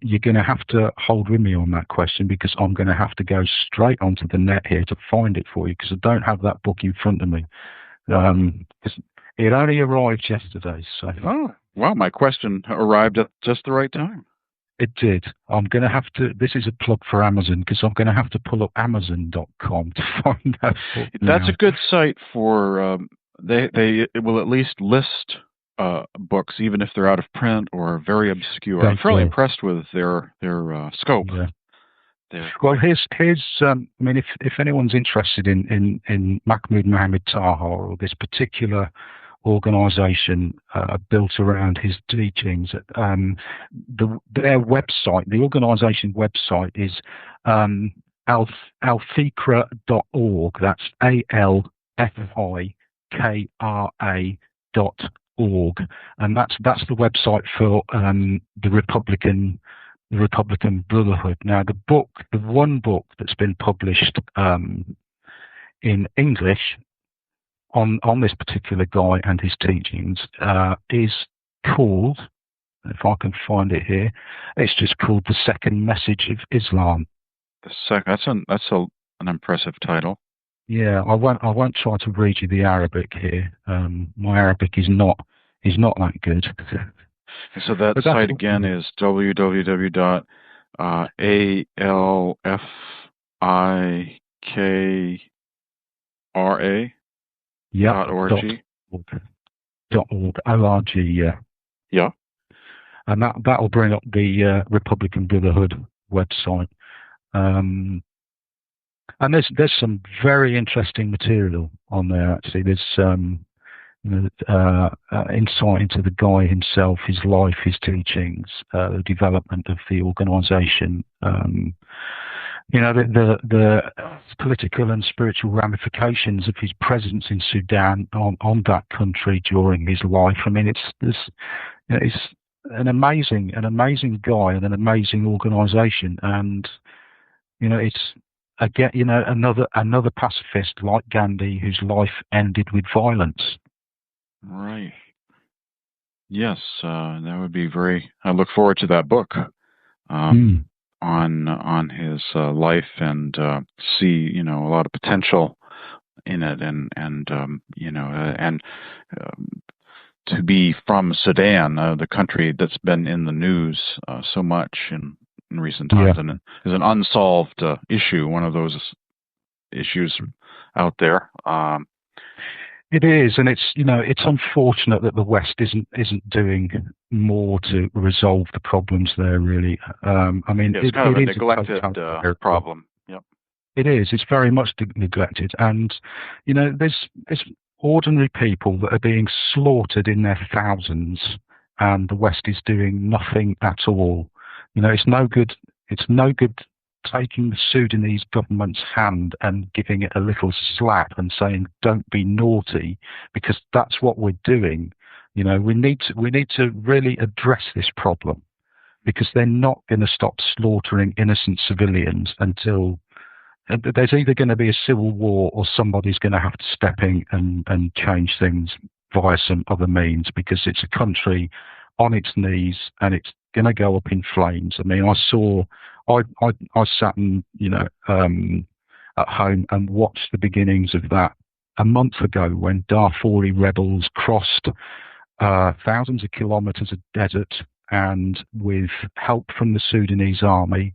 you're going to have to hold with me on that question, because I'm going to have to go straight onto the net here to find it for you, because I don't have that book in front of me. It only arrived yesterday. So. Oh, well, my question arrived at just the right time. It did. I'm going to have to. This is a plug for Amazon, because I'm going to have to pull up Amazon.com to find that book. That's a good site for. They will at least list books, even if they're out of print or very obscure. I'm fairly impressed with their scope. Yeah. Well, here's. I mean, if anyone's interested in Mahmoud Muhammad Taha, or this particular organization built around his teachings, their website, the organization website is alfikra.org. That's ALFIKRA.org, and that's the website for the Republican Brotherhood. Now, the one book that's been published in English on this particular guy and his teachings is called, if I can find it here, it's just called The Second Message of Islam. That's an impressive title. Yeah, I won't try to read you the Arabic here. My Arabic is not that good. So that site again is www.alfikra. Yeah. .org. .org, yeah. Yeah. And that will bring up the Republican Brotherhood website. And there's some very interesting material on there, actually. There's insight into the guy himself, his life, his teachings, the development of the organisation. The political and spiritual ramifications of his presence in Sudan on that country during his life. I mean, it's an amazing guy and an amazing organisation, and it's again another pacifist like Gandhi whose life ended with violence. Right. Yes, that would be very. I look forward to that book. On his life, and see a lot of potential in it, and to be from Sudan, the country that's been in the news so much in recent times, and is an unsolved issue, one of those issues out there. It is, and it's unfortunate that the West isn't doing more to resolve the problems there. Really, I mean, it's kind of a neglected problem. Yep. It is. It's very much neglected, and there's ordinary people that are being slaughtered in their thousands, and the West is doing nothing at all. It's no good. It's no good taking the Sudanese government's hand and giving it a little slap and saying, "Don't be naughty," because that's what we're doing. You know, we need to really address this problem, because they're not going to stop slaughtering innocent civilians until there's either going to be a civil war or somebody's going to have to step in and change things via some other means, because it's a country on its knees and it's going to go up in flames. I mean, I sat and, at home and watched the beginnings of that a month ago when Darfuri rebels crossed thousands of kilometers of desert and, with help from the Sudanese army,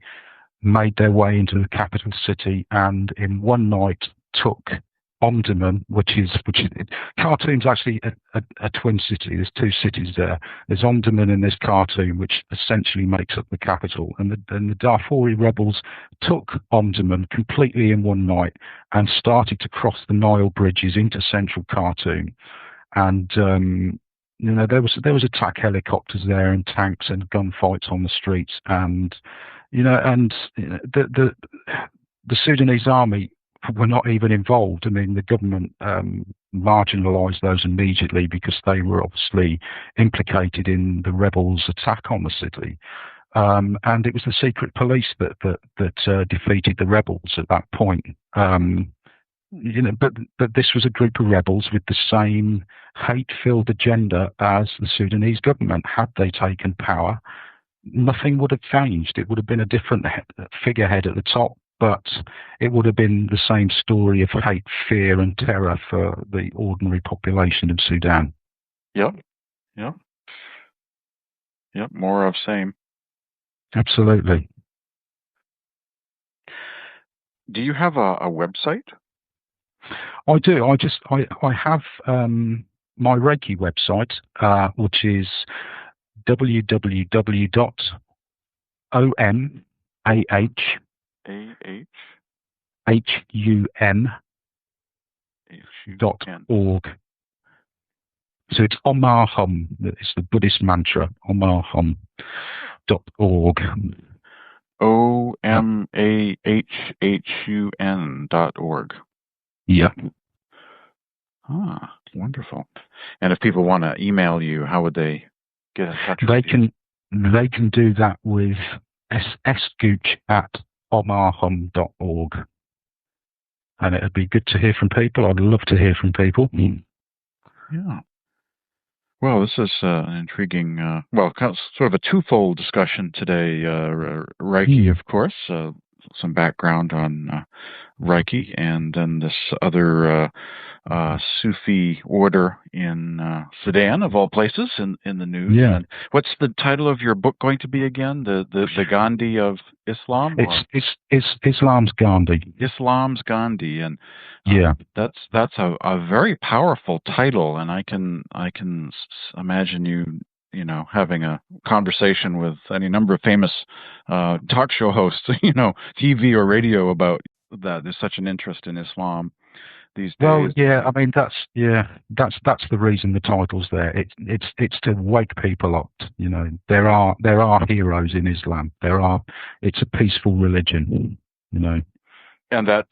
made their way into the capital city, and in one night took Omdurman, which is Khartoum's actually a twin city. There's two cities there. There's Omdurman and there's Khartoum, which essentially makes up the capital. And the Darfuri rebels took Omdurman completely in one night and started to cross the Nile bridges into central Khartoum. And there was attack helicopters there and tanks and gunfights on the streets, and the Sudanese army were not even involved. I mean, the government marginalised those immediately because they were obviously implicated in the rebels' attack on the city, and it was the secret police that defeated the rebels at that point. But this was a group of rebels with the same hate-filled agenda as the Sudanese government. Had they taken power, nothing would have changed. It would have been a different figurehead at the top, but it would have been the same story of hate, fear, and terror for the ordinary population of Sudan. Yep. More of same. Absolutely. Do you have a website? I do. I have my Reiki website, which is www.omahum.org. So it's Omahum. It's the Buddhist mantra, omahum.org. OMAHHUN.org. Yeah. Ah, wonderful. And if people want to email you, how would they get in touch with you? They can do that with sgooch@omahum.org. And it'd be good to hear from people. I'd love to hear from people. Yeah. Well, this is an intriguing, sort of a twofold discussion today. Reiki, of course, some background on Reiki, and then this other Sufi order in Sudan, of all places, in the news. Yeah. And what's the title of your book going to be again? The Gandhi of Islam? It's Islam's Gandhi. Islam's Gandhi, and yeah, that's a very powerful title, and I can imagine you having a conversation with any number of famous talk show hosts, TV or radio, about that. There's such an interest in Islam these days. Well, yeah, I mean that's the reason the title's there. It's to wake people up. There are heroes in Islam. It's a peaceful religion. And that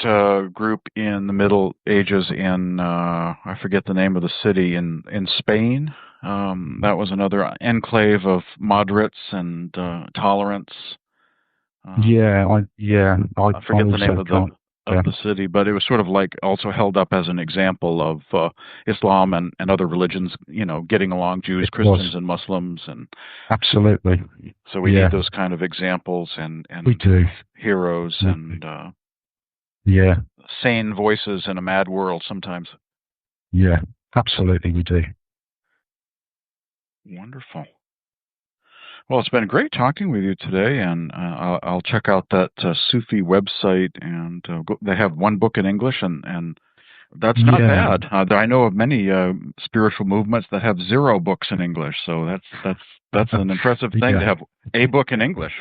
group in the Middle Ages in I forget the name of the city in Spain. That was another enclave of moderates and tolerance. I forget the name of the city, but it was sort of like also held up as an example of Islam and other religions, getting along, Jews, Christians, and Muslims, and absolutely. So we need those kind of examples and we do heroes and sane voices in a mad world sometimes. Yeah, absolutely, we do. Wonderful. Well, it's been great talking with you today, and I'll check out that Sufi website, and they have one book in English, and that's not bad. I know of many spiritual movements that have 0 books in English, so that's That's an impressive thing to have a book in English.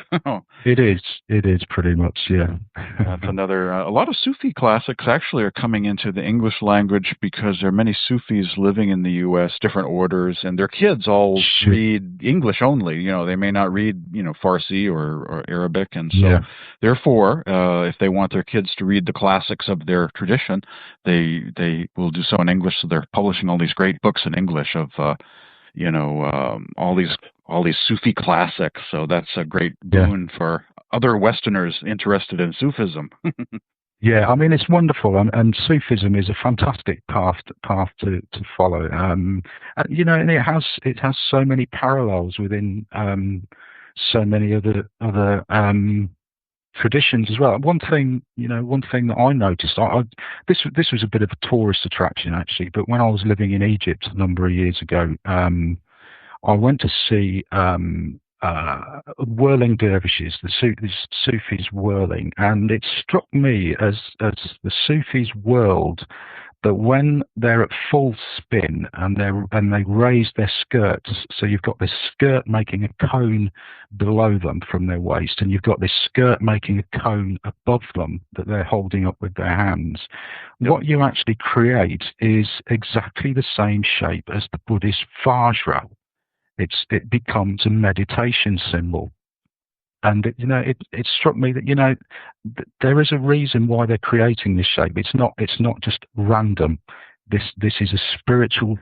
It is pretty much, yeah. That's another. A lot of Sufi classics actually are coming into the English language because there are many Sufis living in the U.S., different orders, and their kids all read English only. They may not read, Farsi or Arabic, and so therefore, if they want their kids to read the classics of their tradition, they will do so in English. So they're publishing all these great books in English of all these Sufi classics. So that's a great boon for other Westerners interested in Sufism. Yeah, I mean, it's wonderful, and Sufism is a fantastic path to follow. And it has so many parallels within so many other traditions as well. One thing that I noticed, this was a bit of a tourist attraction actually, but when I was living in Egypt a number of years ago, I went to see whirling dervishes, the Sufis whirling, and it struck me as the Sufis whirled, that when they're at full spin and they raise their skirts, so you've got this skirt making a cone below them from their waist, and you've got this skirt making a cone above them that they're holding up with their hands. What you actually create is exactly the same shape as the Buddhist Vajra. It becomes a meditation symbol. And it struck me that there is a reason why they're creating this shape. It's not just random. This is a spiritual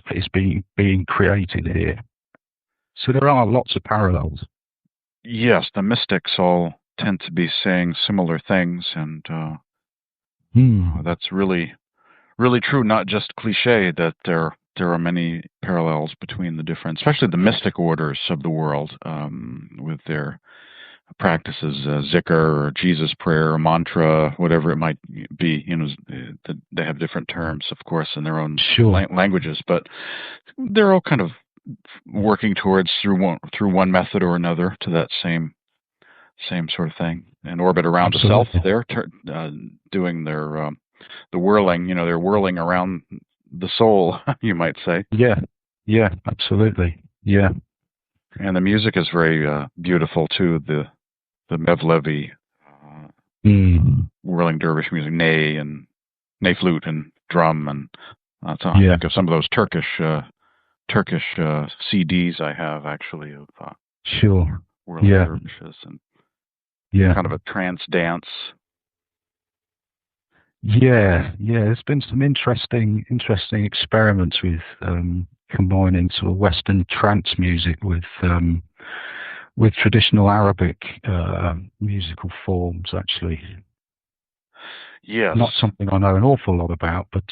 that is being created here. So there are lots of parallels. Yes, the mystics all tend to be saying similar things, and that's really, really true. Not just cliche that there are many parallels between the different, especially the mystic orders of the world, with their practices, zikr or Jesus prayer or mantra, whatever it might be. They have different terms, of course, in their own languages, but they're all kind of working towards through one method or another to that same sort of thing, and orbit around the self. They're doing their the whirling. They're whirling around the soul, you might say. Yeah, absolutely. Yeah. And the music is very beautiful too. The Mevlevi whirling dervish music, ney flute and drum, and I think of some of those Turkish CDs I have actually of whirling dervishes, and kind of a trance dance. Yeah. There's been some interesting experiments with combining sort of Western trance music with traditional Arabic musical forms. Actually, yes, not something I know an awful lot about, but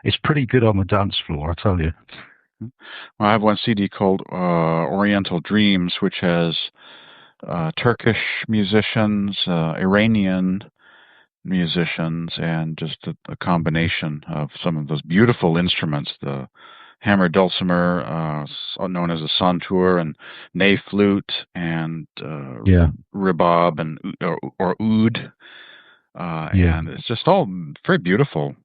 it's pretty good on the dance floor, I tell you. Well, I have one CD called Oriental Dreams, which has Turkish musicians, Iranian musicians, and just a combination of some of those beautiful instruments, the hammer dulcimer, known as a santur, and ney flute, and rebab, and or oud, and it's just all very beautiful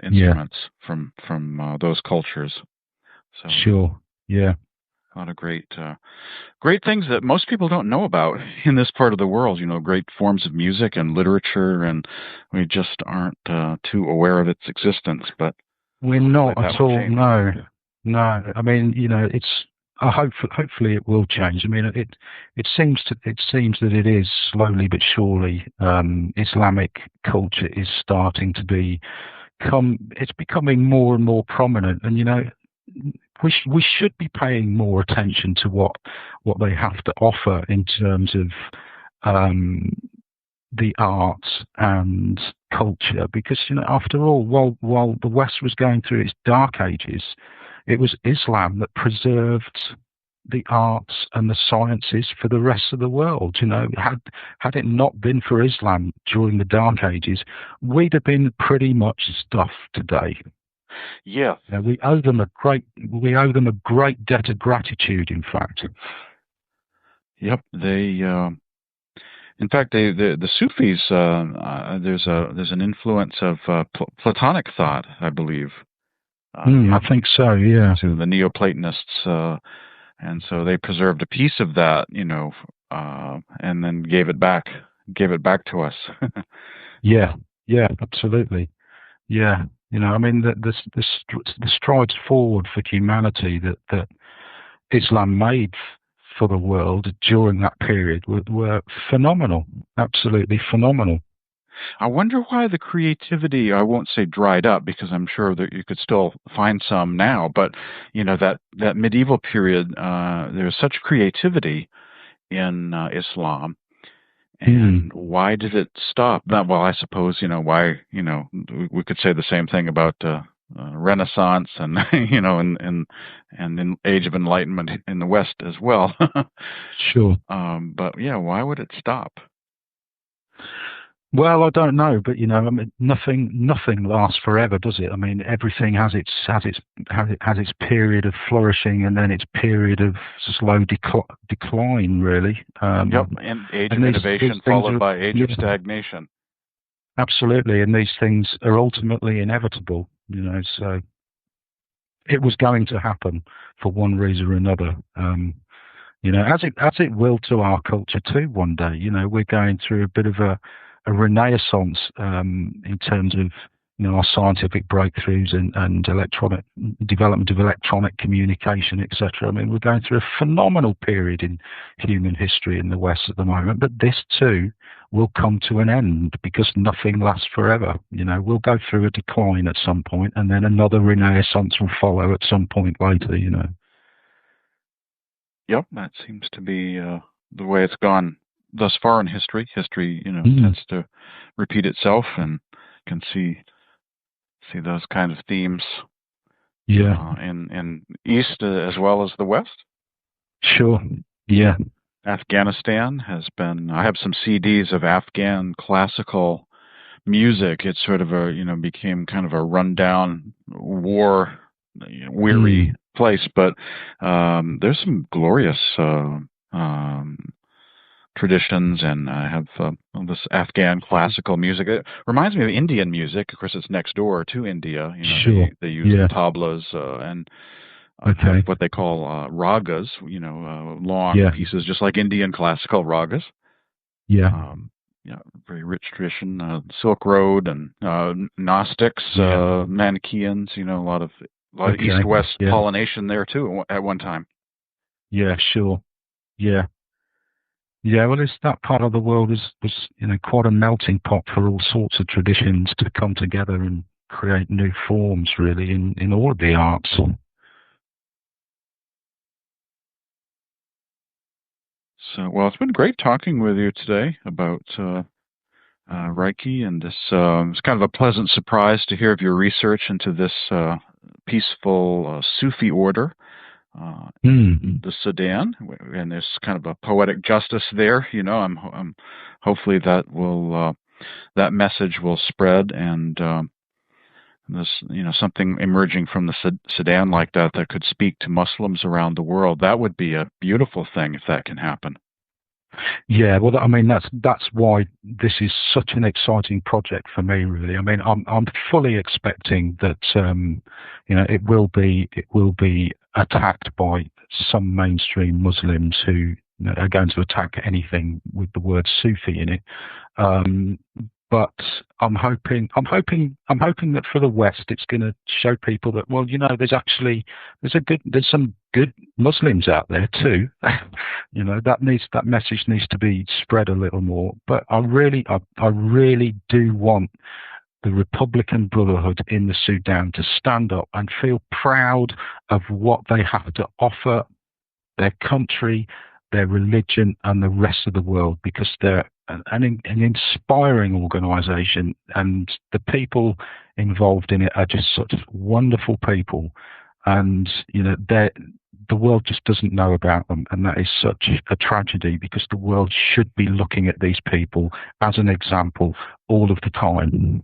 instruments from those cultures. So, a lot of great things that most people don't know about in this part of the world. Great forms of music and literature, and we just aren't too aware of its existence. But we're not at all. No. I mean, it's hopefully it will change. I mean, it seems that it is slowly but surely. Islamic culture is starting to it's becoming more and more prominent, and we should be paying more attention to what they have to offer in terms of the arts and culture, because after all, while the West was going through its dark ages, it was Islam that preserved the arts and the sciences for the rest of the world. Had it not been for Islam during the dark ages, we'd have been pretty much stuffed today. Yeah, we owe them a great debt of gratitude. In fact. Yep, they. In fact, the Sufis. There's an influence of Platonic thought, I believe. I think so. Yeah. So the Neoplatonists and so they preserved a piece of that, and then gave it back to us. Yeah, absolutely. Yeah, I mean, the strides forward for humanity that Islam made for the world during that period were phenomenal, absolutely phenomenal. I wonder why the creativity, I won't say dried up, because I'm sure that you could still find some now, but that medieval period, there's such creativity in Islam. And why did it stop? Well, I suppose, why, we could say the same thing about Renaissance and, and in Age of Enlightenment in the West as well. Sure. But yeah, why would it stop? Well, I don't know, but I mean, nothing lasts forever, does it? I mean, everything has its period of flourishing and then its period of slow decline, really. Yep, and age of innovation followed by age of stagnation. Absolutely, and these things are ultimately inevitable. So it was going to happen for one reason or another. As it will to our culture too. One day, we're going through a bit of a renaissance in terms of our scientific breakthroughs and electronic development of electronic communication, etc. I mean, we're going through a phenomenal period in human history in the West at the moment, but this too will come to an end because nothing lasts forever. We'll go through a decline at some point, and then another renaissance will follow at some point later. Yep, that seems to be the way it's gone thus far in history. History, tends to repeat itself, and can see those kind of themes. Yeah. In East as well as the West. Sure. Yeah. Afghanistan has been. I have some CDs of Afghan classical music. It's sort of became kind of a rundown, war weary place, but there's some glorious traditions, and I have this Afghan classical music. It reminds me of Indian music. Of course, it's next door to India. Sure. They use tablas and what they call ragas. Long pieces, just like Indian classical ragas. Yeah. Very rich tradition. Silk Road and Gnostics, Manichaeans. A lot of East-West pollination there too at one time. Yeah. Sure. Yeah. Yeah, well, that part of the world was quite a melting pot for all sorts of traditions to come together and create new forms, really, in all of the arts. So, well, it's been great talking with you today about Reiki, and this it's kind of a pleasant surprise to hear of your research into this peaceful Sufi order. The Sudan, and there's kind of a poetic justice there. I'm hopefully that message will spread, and this something emerging from the Sudan like that could speak to Muslims around the world. That would be a beautiful thing if that can happen. Yeah, well, I mean that's why this is such an exciting project for me. Really, I mean I'm fully expecting that it will be attacked by some mainstream Muslims who are going to attack anything with the word Sufi in it. But I'm hoping that for the West, it's going to show people that, well, there's some good Muslims out there too. That message needs to be spread a little more. But I really do want the Republican Brotherhood in the Sudan to stand up and feel proud of what they have to offer their country, their religion, and the rest of the world, because they're an inspiring organisation, and the people involved in it are just such wonderful people, and the world just doesn't know about them, and that is such a tragedy, because the world should be looking at these people as an example all of the time.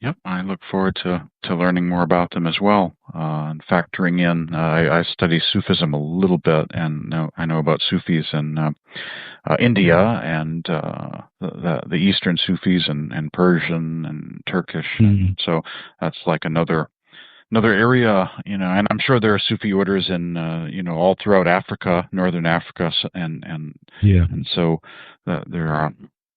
Yep, I look forward to learning more about them as well, and factoring in. I study Sufism a little bit, and I know about Sufis in India and the Eastern Sufis and Persian and Turkish. So that's like another Another area, and I'm sure there are Sufi orders in, all throughout Africa, northern Africa, and so there are.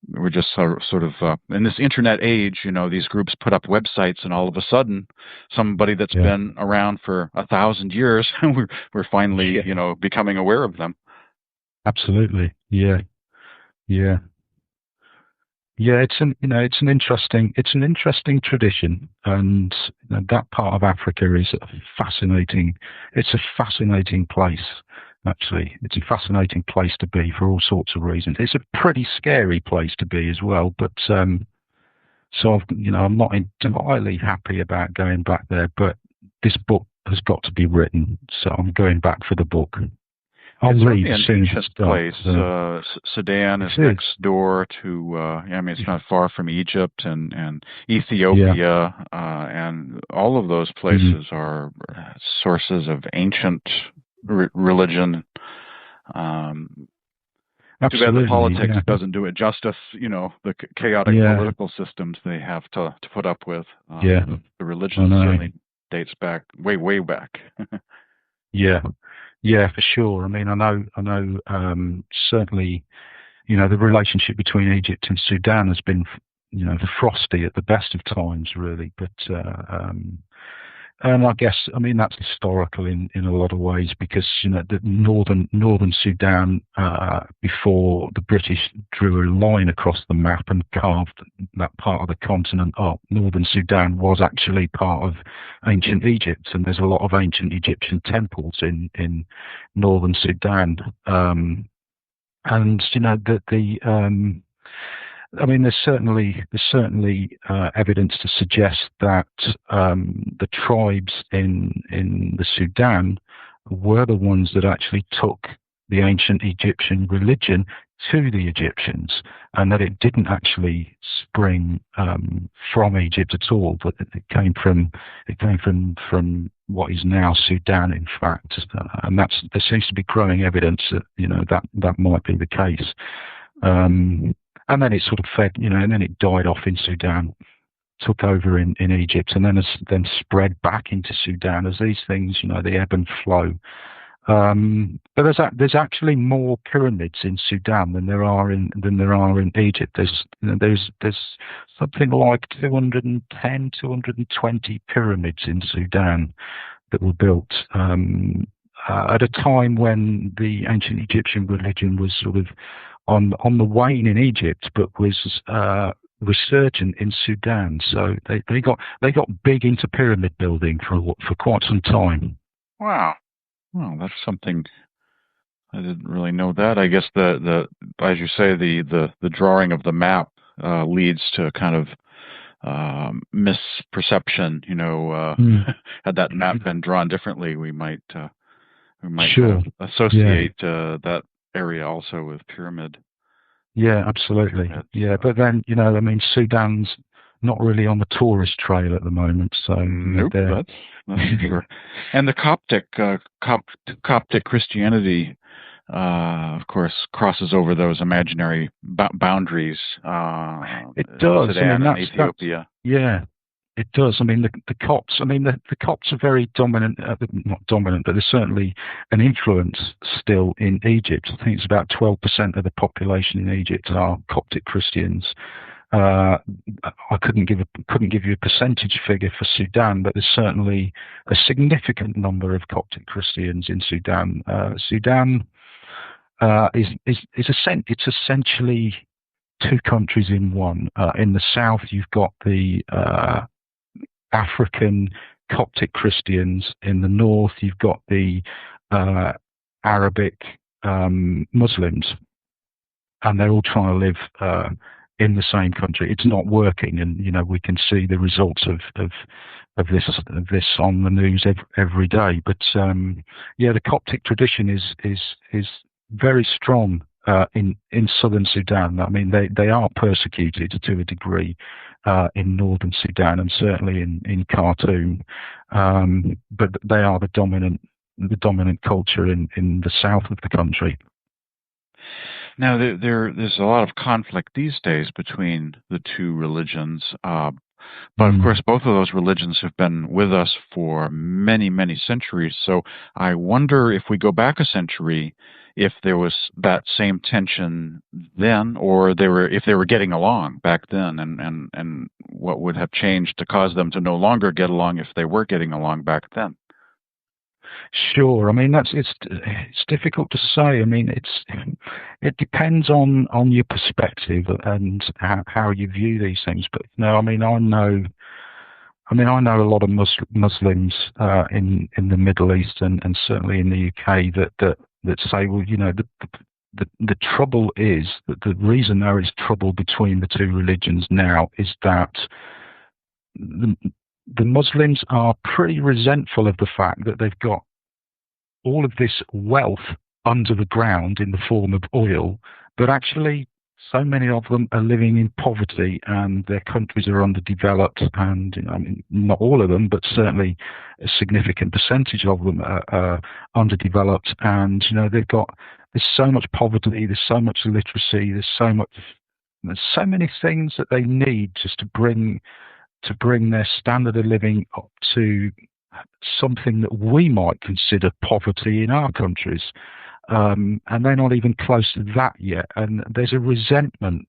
We're just sort of in this internet age, these groups put up websites, and all of a sudden, somebody that's been around for 1,000 years, we're finally, becoming aware of them. Absolutely, yeah. It's an interesting tradition, and that part of Africa is a fascinating place. Actually, it's a fascinating place to be for all sorts of reasons. It's a pretty scary place to be as well. But I'm not entirely happy about going back there. But this book has got to be written, so I'm going back for the book. I'll leave as soon as it's done. Sudan is next door to. It's not far from Egypt and Ethiopia, and all of those places are sources of ancient religion. Absolutely, too bad the politics doesn't do it justice. The chaotic political systems they have to put up with. The religion certainly dates back way back. Yeah, for sure. I mean, I know. Certainly, the relationship between Egypt and Sudan has been, frosty at the best of times, really. But and I guess, that's historical in a lot of ways, because the northern Sudan, before the British drew a line across the map and carved that part of the continent up, northern Sudan was actually part of ancient Egypt, and there's a lot of ancient Egyptian temples in northern Sudan, and there's certainly evidence to suggest that the tribes in the Sudan were the ones that actually took the ancient Egyptian religion to the Egyptians, and that it didn't actually spring from Egypt at all, but it came from what is now Sudan, in fact, and there seems to be growing evidence that that might be the case. And then it sort of fed, and then it died off in Sudan, took over in Egypt, and then spread back into Sudan as these things, they ebb and flow. But there's actually more pyramids in Sudan than there are in Egypt. There's something like 210, 220 pyramids in Sudan that were built at a time when the ancient Egyptian religion was sort of on the wane in Egypt, but was resurgent in Sudan. So they got big into pyramid building for quite some time. Wow. Well, that's something I didn't really know that. I guess the as you say, the drawing of the map leads to kind of misperception. Had that map been drawn differently, we might sure. Associate that area also with pyramid. Yeah, absolutely. But then Sudan's not really on the tourist trail at the moment, so nope, that's sure. And the Coptic Christianity, of course, crosses over those imaginary boundaries. It does. Sudan and Ethiopia. It does. The Copts. The Copts are very dominant. Not dominant, but there's certainly an influence still in Egypt. I think it's about 12% of the population in Egypt are Coptic Christians. I couldn't give you a percentage figure for Sudan, but there's certainly a significant number of Coptic Christians in Sudan. Sudan it's essentially two countries in one. In the south, you've got the African Coptic Christians. In the north, you've got the Arabic Muslims, and they're all trying to live in the same country. It's not working, and we can see the results of this on the news every day. But the Coptic tradition is very strong in southern Sudan. They are persecuted to a degree in northern Sudan, and certainly in Khartoum, but they are the dominant culture in the south of the country. Now, there's a lot of conflict these days between the two religions. But of course, both of those religions have been with us for many, many centuries. So I wonder if we go back a century, if there was that same tension then, or if they were getting along back then, and what would have changed to cause them to no longer get along if they were getting along back then. Sure. I mean, it's difficult to say. I mean, it depends on your perspective and how you view these things. But no, I mean, I know a lot of Muslims in the Middle East and certainly in the UK that say, well, you know, the trouble is that the reason there is trouble between the two religions now is that the Muslims are pretty resentful of the fact that they've got all of this wealth under the ground in the form of oil, but actually so many of them are living in poverty and their countries are underdeveloped, and I mean, not all of them, but certainly a significant percentage of them are underdeveloped, and you know, there's so much poverty, there's so much illiteracy, there's so many things that they need just to bring their standard of living up to something that we might consider poverty in our countries. And they're not even close to that yet. And there's a resentment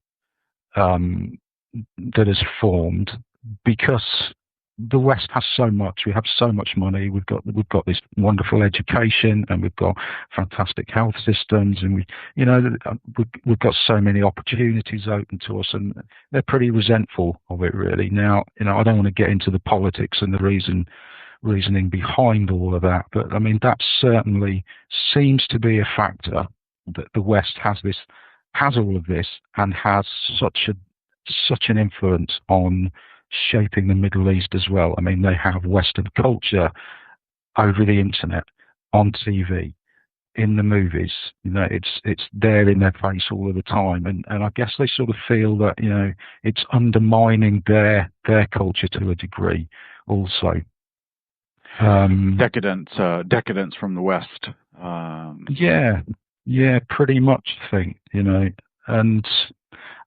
that has formed because the West has so much. We have so much money. We've got this wonderful education, and we've got fantastic health systems, and we've got so many opportunities open to us, and they're pretty resentful of it, really. Now, you know, I don't want to get into the politics and the reasoning behind all of that, but I mean, that certainly seems to be a factor, that the West has all of this and has such an influence on shaping the Middle East as well. I mean, they have Western culture over the internet, on TV, in the movies. You know, it's there in their face all of the time, and I guess they sort of feel that, you know, it's undermining their culture to a degree also. Decadence from the West. Yeah, pretty much, I think, you know. And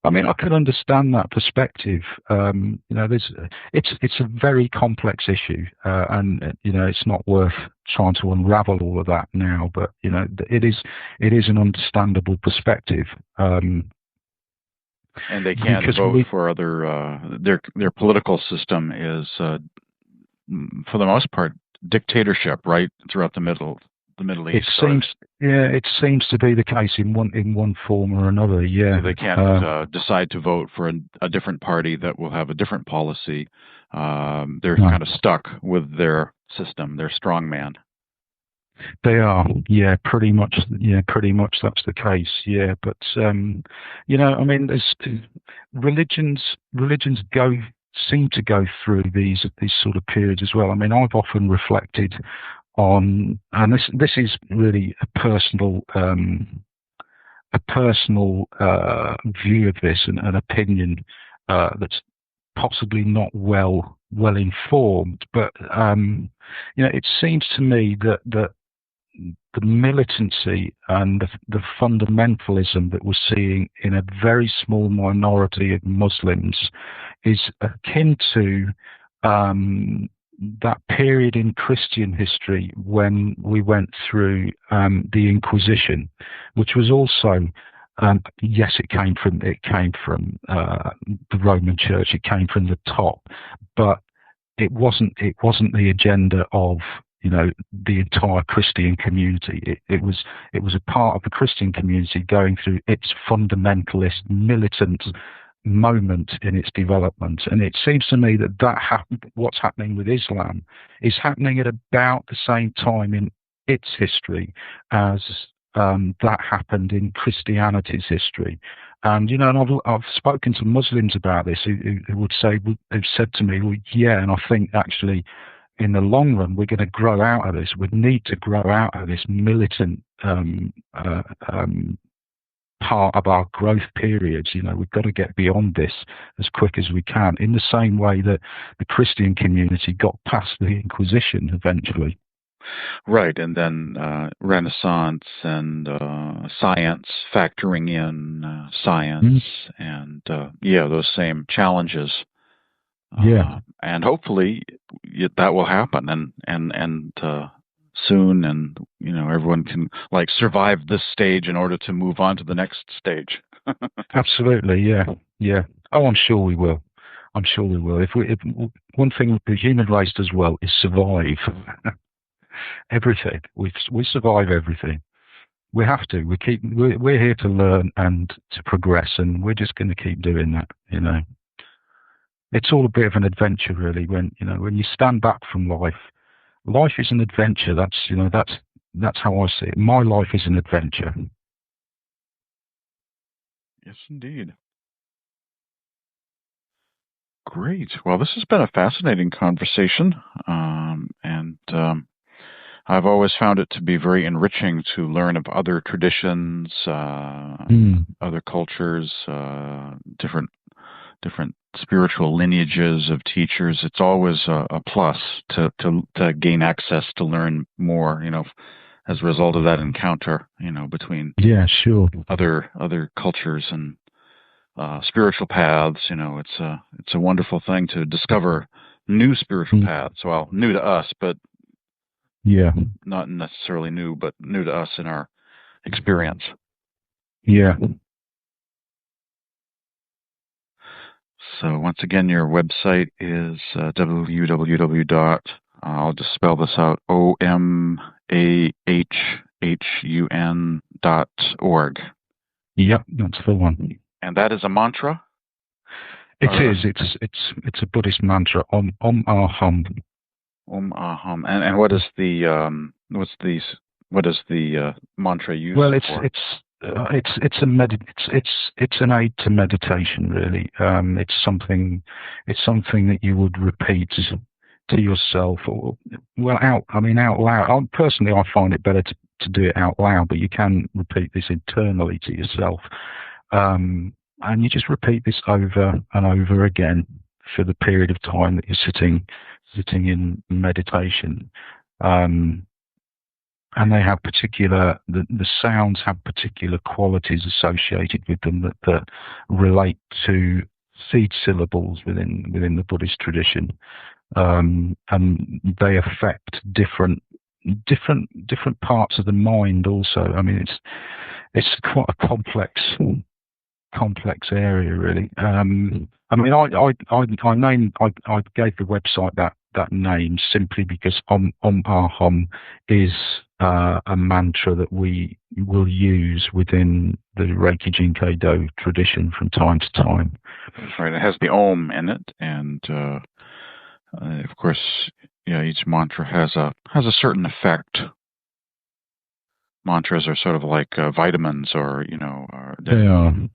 I mean, I can understand that perspective. You know, it's a very complex issue, and you know, it's not worth trying to unravel all of that now. But you know, it is an understandable perspective. And they can't vote for other. Their political system is, for the most part, dictatorship, right, throughout the Middle East. It seems to be the case in one form or another. Yeah, so they can't decide to vote for a different party that will have a different policy. They're kind of stuck with their system, their strongman. They are, yeah, pretty much that's the case, yeah. But you know, I mean, there's religions seem to go through these sort of periods as well. I mean, I've often reflected on, and this is really a personal view of this, and an opinion that's possibly not well informed, but you know, it seems to me that the militancy and the fundamentalism that we're seeing in a very small minority of Muslims is akin to that period in Christian history when we went through the Inquisition, which was also, yes, it came from the Roman Church, it came from the top, but it wasn't the agenda of, you know, the entire Christian community. It was a part of the Christian community going through its fundamentalist, militant moment in its development. And it seems to me that what's happening with Islam is happening at about the same time in its history as that happened in Christianity's history. And, you know, and I've spoken to Muslims about this who have said to me, well, yeah, and I think actually in the long run, we're going to grow out of this. We need to grow out of this militant part of our growth periods. You know, we've got to get beyond this as quick as we can, in the same way that the Christian community got past the Inquisition eventually. Right, and then Renaissance and science, factoring in science, and those same challenges And hopefully that will happen, and soon, and everyone can survive this stage in order to move on to the next stage. Absolutely, yeah. Oh, I'm sure we will. If one thing the human race does well is survive everything. We survive everything. We have to. We're here to learn and to progress, and we're just going to keep doing that. It's all a bit of an adventure, really. When you stand back from life, life is an adventure. That's how I see it. My life is an adventure. Yes, indeed. Great. Well, this has been a fascinating conversation, and I've always found it to be very enriching to learn of other traditions, other cultures, different spiritual lineages of teachers. It's always a plus to gain access to learn more, as a result of that encounter, between other cultures and spiritual paths. It's a wonderful thing to discover new spiritual paths. Well, new to us, but not necessarily new, but new to us in our experience. Yeah. So once again, your website is www. I'll just spell this out: omahhun.org. Yep, that's the one. And that is a mantra. It is. It's a Buddhist mantra. Om ahum. Om ahum. And what is the mantra used for? Well, it's an aid to meditation, really. It's something that you would repeat to yourself, or out loud. Personally, I find it better to do it out loud, but you can repeat this internally to yourself, and you just repeat this over and over again for the period of time that you're sitting in meditation. And they have the sounds have particular qualities associated with them that relate to seed syllables within the Buddhist tradition, and they affect different parts of the mind also. I mean, it's quite a complex area, really. I gave the website that name simply because Om Ahum is a mantra that we will use within the Reiki Jin Kei Do tradition from time to time. That's right. It has the Om in it, and of course, each mantra has a certain effect. Mantras are sort of like vitamins, or or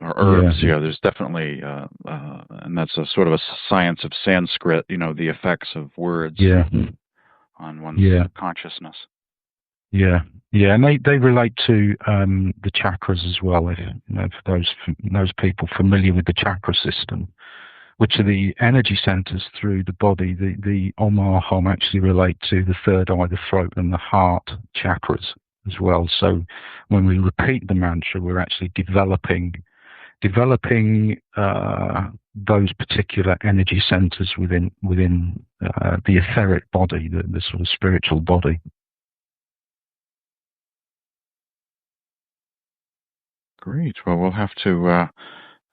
herbs. Yeah, there's definitely, and that's a sort of a science of Sanskrit. The effects of words on one's consciousness. Yeah, and they relate to the chakras as well. For those people familiar with the chakra system, which are the energy centers through the body. The Om Ahum actually relate to the third eye, the throat, and the heart chakras as well. So when we repeat the mantra, we're actually developing those particular energy centers within the etheric body, the sort of spiritual body. Great. Well, we'll have to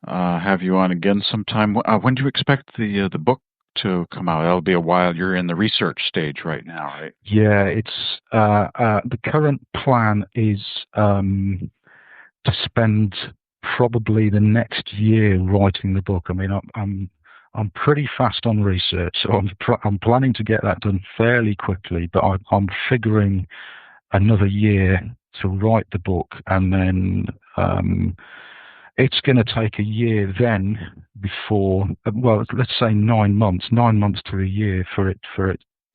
have you on again sometime. When do you expect the book to come out? That'll be a while. You're in the research stage right now, right? Yeah, it's the current plan is to spend probably the next year writing the book. I mean, I'm pretty fast on research, so I'm planning to get that done fairly quickly. But I'm figuring another year to write the book, and then it's going to take a year then before, well, let's say 9 months to a year for it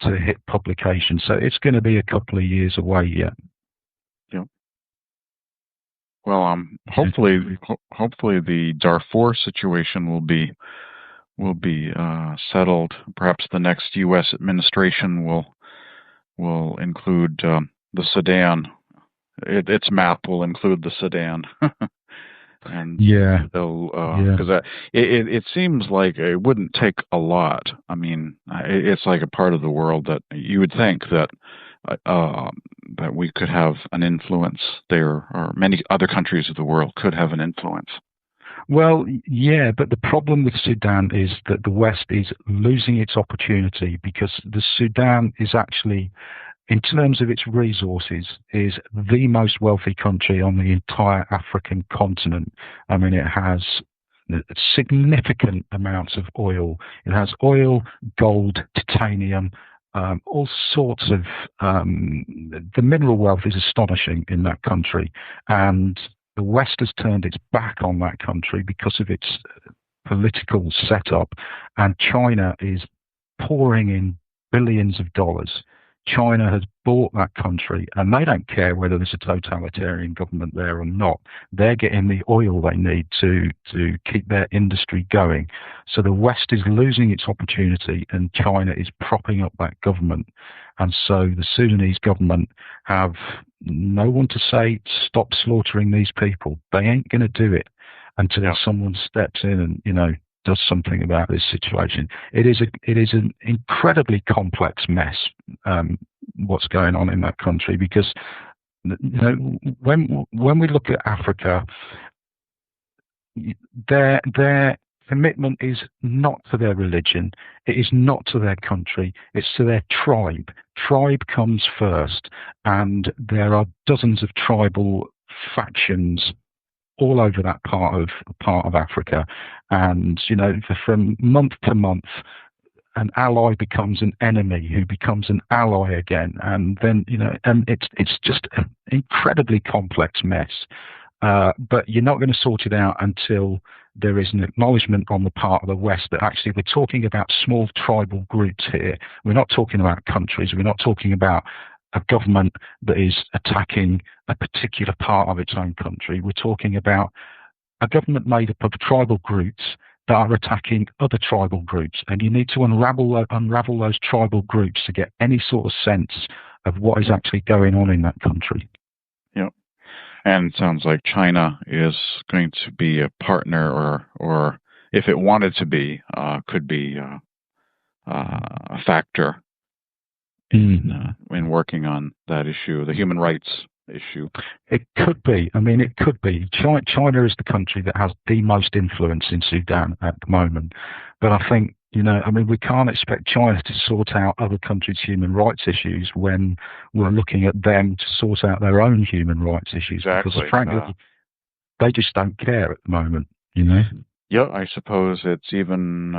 to hit publication. So it's going to be a couple of years away yet. Yeah. Well, hopefully the Darfur situation will be settled. Perhaps the next U.S. administration will include the Sudan. Its map will include the Sudan. And Yeah. they'll, because it seems like it wouldn't take a lot. I mean, it's like a part of the world that you would think that that we could have an influence there, or many other countries of the world could have an influence. Well, yeah, but the problem with Sudan is that the West is losing its opportunity, because the Sudan is actually, in terms of its resources, is the most wealthy country on the entire African continent. I mean, it has significant amounts of oil. It has oil, gold, titanium, all sorts of... the mineral wealth is astonishing in that country. And the West has turned its back on that country because of its political setup. And China is pouring in billions of dollars. China has bought that country, and they don't care whether there's a totalitarian government there or not. They're getting the oil they need to keep their industry going. So the West is losing its opportunity, and China is propping up that government. And so the Sudanese government have no one to say, stop slaughtering these people. They ain't going to do it until someone steps in and, does something about this situation. It is an incredibly complex mess, what's going on in that country, because when we look at Africa, their commitment is not to their religion, it is not to their country, it's to their tribe. Tribe comes first, and there are dozens of tribal factions all over that part of Africa. And from month to month, an ally becomes an enemy, who becomes an ally again, and then and it's just an incredibly complex mess. But you're not going to sort it out until there is an acknowledgement on the part of the West that actually we're talking about small tribal groups here. We're not talking about countries. We're not talking about a government that is attacking a particular part of its own country. We're talking about a government made up of tribal groups that are attacking other tribal groups, and you need to unravel those tribal groups to get any sort of sense of what is actually going on in that country. Yep. And it sounds like China is going to be a partner, or if it wanted to be, could be a factor in working on that issue, the human rights issue. It could be. I mean, it could be. China is the country that has the most influence in Sudan at the moment. But I think, we can't expect China to sort out other countries' human rights issues when we're looking at them to sort out their own human rights issues. Exactly. Because frankly, they just don't care at the moment, Yeah, I suppose it's even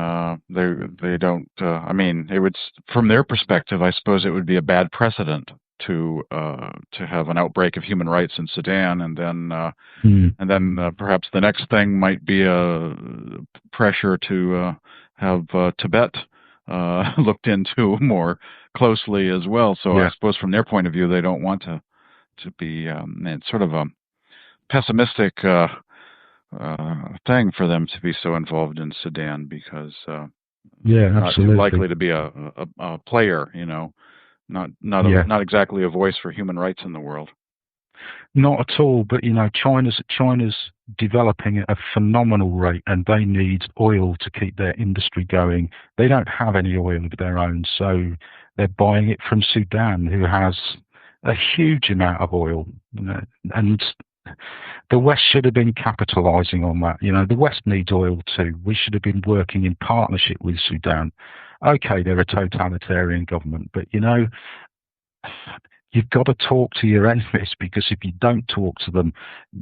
they don't. I mean, it would, from their perspective, I suppose it would be a bad precedent to have an outbreak of human rights in Sudan, and then perhaps the next thing might be a pressure to have Tibet looked into more closely as well. So I suppose from their point of view, they don't want to be it's sort of a pessimistic thing for them to be so involved in Sudan, because not likely to be a player, not exactly a voice for human rights in the world. Not at all. But China's developing at a phenomenal rate, and they need oil to keep their industry going. They don't have any oil of their own, so they're buying it from Sudan, who has a huge amount of oil. And the West should have been capitalizing on that. The West needs oil too. We should have been working in partnership with Sudan. Okay, they're a totalitarian government, but you've got to talk to your enemies, because if you don't talk to them,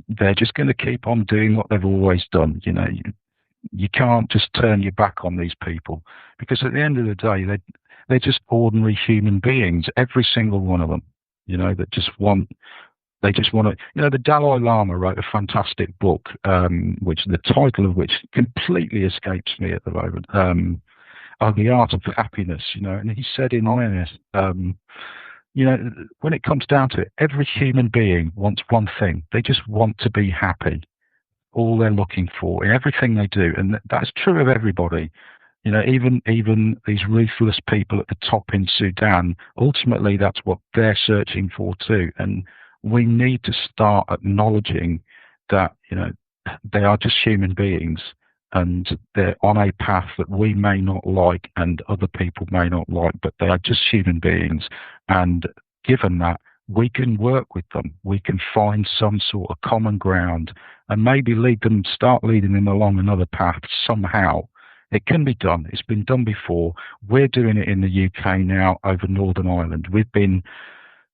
they're just going to keep on doing what they've always done. You can't just turn your back on these people, because at the end of the day, they're just ordinary human beings, every single one of them, that just want... They just want to, the Dalai Lama wrote a fantastic book, which the title of which completely escapes me at the moment, The Art of Happiness, and he said in there, when it comes down to it, every human being wants one thing. They just want to be happy. All they're looking for in everything they do. And that's true of everybody. Even these ruthless people at the top in Sudan, ultimately that's what they're searching for too. And we need to start acknowledging that, they are just human beings, and they're on a path that we may not like and other people may not like, but they are just human beings. And given that, we can work with them. We can find some sort of common ground and maybe start leading them along another path somehow. It can be done. It's been done before. We're doing it in the UK now over Northern Ireland. We've been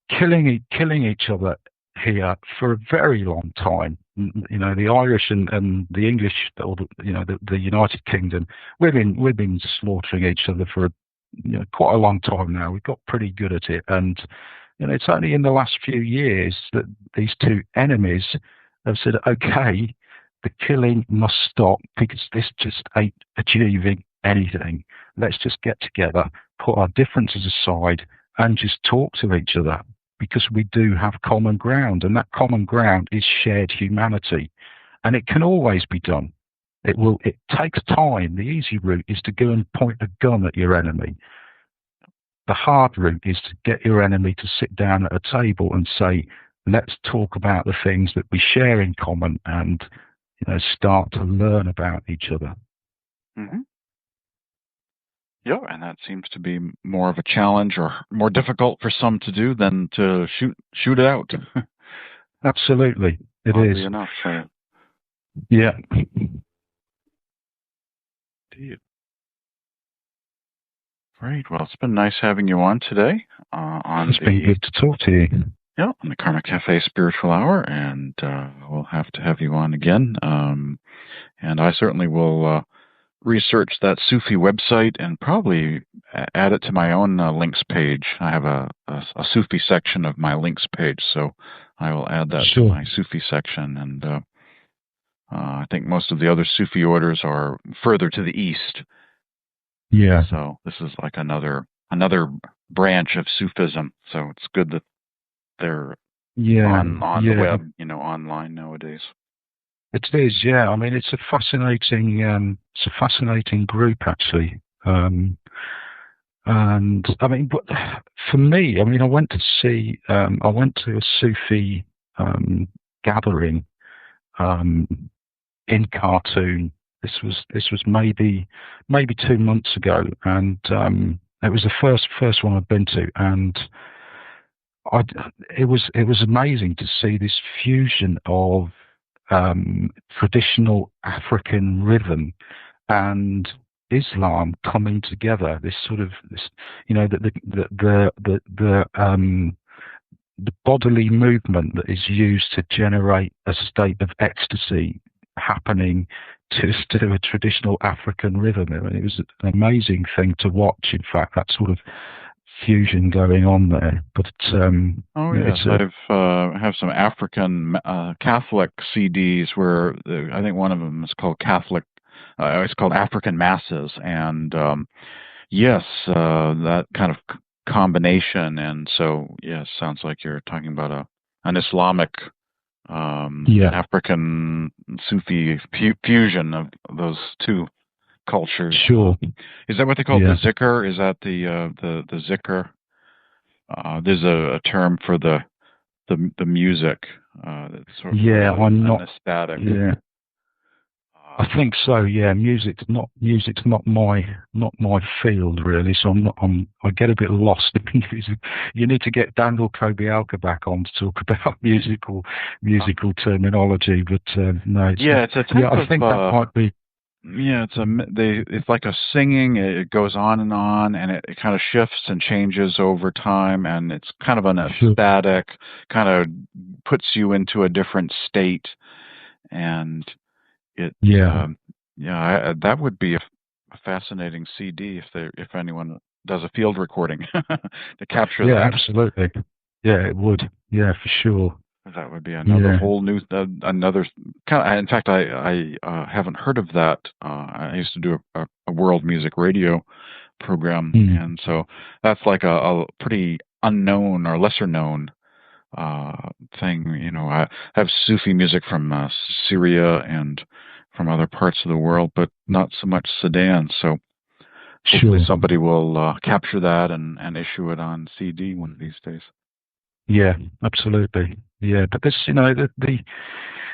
killing each other here for a very long time. You know, the Irish and the English, or the United Kingdom, we've been slaughtering each other for quite a long time now. We've got pretty good at it, and it's only in the last few years that these two enemies have said, okay, the killing must stop because this just ain't achieving anything. Let's just get together, put our differences aside, and just talk to each other, because we do have common ground, and that common ground is shared humanity, and it can always be done. It takes time. The easy route is to go and point a gun at your enemy. The hard route is to get your enemy to sit down at a table and say, let's talk about the things that we share in common, and start to learn about each other. Mm-hmm. Yeah, and that seems to be more of a challenge, or more difficult for some to do than to shoot it out. Absolutely, it Oddly is. enough. Yeah. Indeed. Great. Well, it's been nice having you on today. It's been good to talk to you. Yeah, on the Karma Cafe Spiritual Hour, and we'll have to have you on again. And I certainly will research that Sufi website and probably add it to my own links page. I have a Sufi section of my links page, so I will add that to my Sufi section. And I think most of the other Sufi orders are further to the east. Yeah. So this is like another branch of Sufism. So it's good that they're on the web, online nowadays. It is, yeah. I mean, it's a fascinating group, actually. And I mean, but for me, I mean, I went to a Sufi gathering in Khartoum. This was maybe 2 months ago, and it was the first one I'd been to, and it was amazing to see this fusion of traditional African rhythm and Islam coming together. The bodily movement that is used to generate a state of ecstasy happening to a traditional African rhythm. I mean, it was an amazing thing to watch. In fact, that sort of fusion going on there. But I have some African Catholic CDs where I think one of them is called Catholic. It's called African Masses, and yes, that kind of combination. And so, yes, sounds like you're talking about an Islamic, African Sufi fusion of those two cultures. Sure. Is that what they call the zikr? Is that the zikr? There's a term for the music. That's sort of I'm not aesthetic. Yeah. I think so. Yeah, music's not my field really. So I get a bit lost in music. You need to get Daniel Kobialka back on to talk about musical terminology. But no. It's a type I think that might be. Yeah, it's like a singing. It goes on, and it kind of shifts and changes over time, and it's kind of an aesthetic, kind of puts you into a different state, and that would be a fascinating CD if anyone does a field recording to capture that. Yeah, absolutely. Yeah, it would. Yeah, for sure. That would be another whole new, another kind of. In fact, I haven't heard of that. I used to do a world music radio program, and so that's like a pretty unknown or lesser known thing. I have Sufi music from Syria and from other parts of the world, but not so much Sudan. So hopefully somebody will capture that and issue it on CD one of these days. Yeah, absolutely. Yeah, but this,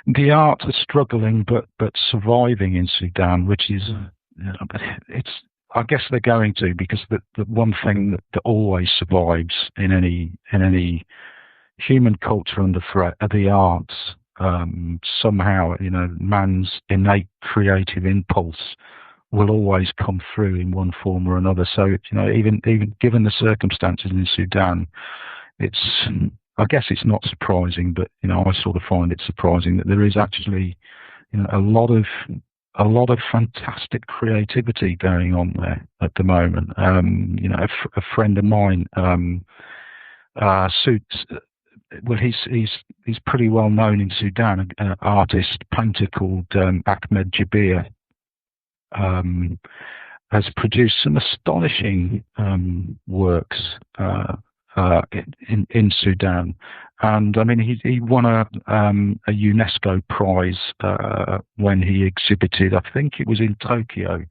the arts are struggling but surviving in Sudan, which is it's. I guess they're going to, because the one thing that always survives in any human culture under threat are the arts. Somehow, man's innate creative impulse will always come through in one form or another. So, even given the circumstances in Sudan, I guess it's not surprising, but I sort of find it surprising that there is actually a lot of fantastic creativity going on there at the moment. A friend of mine, he's pretty well known in Sudan, an artist, painter called Ahmed Jabir, has produced some astonishing works in Sudan, and I mean he won a UNESCO prize when he exhibited. I think it was in Tokyo.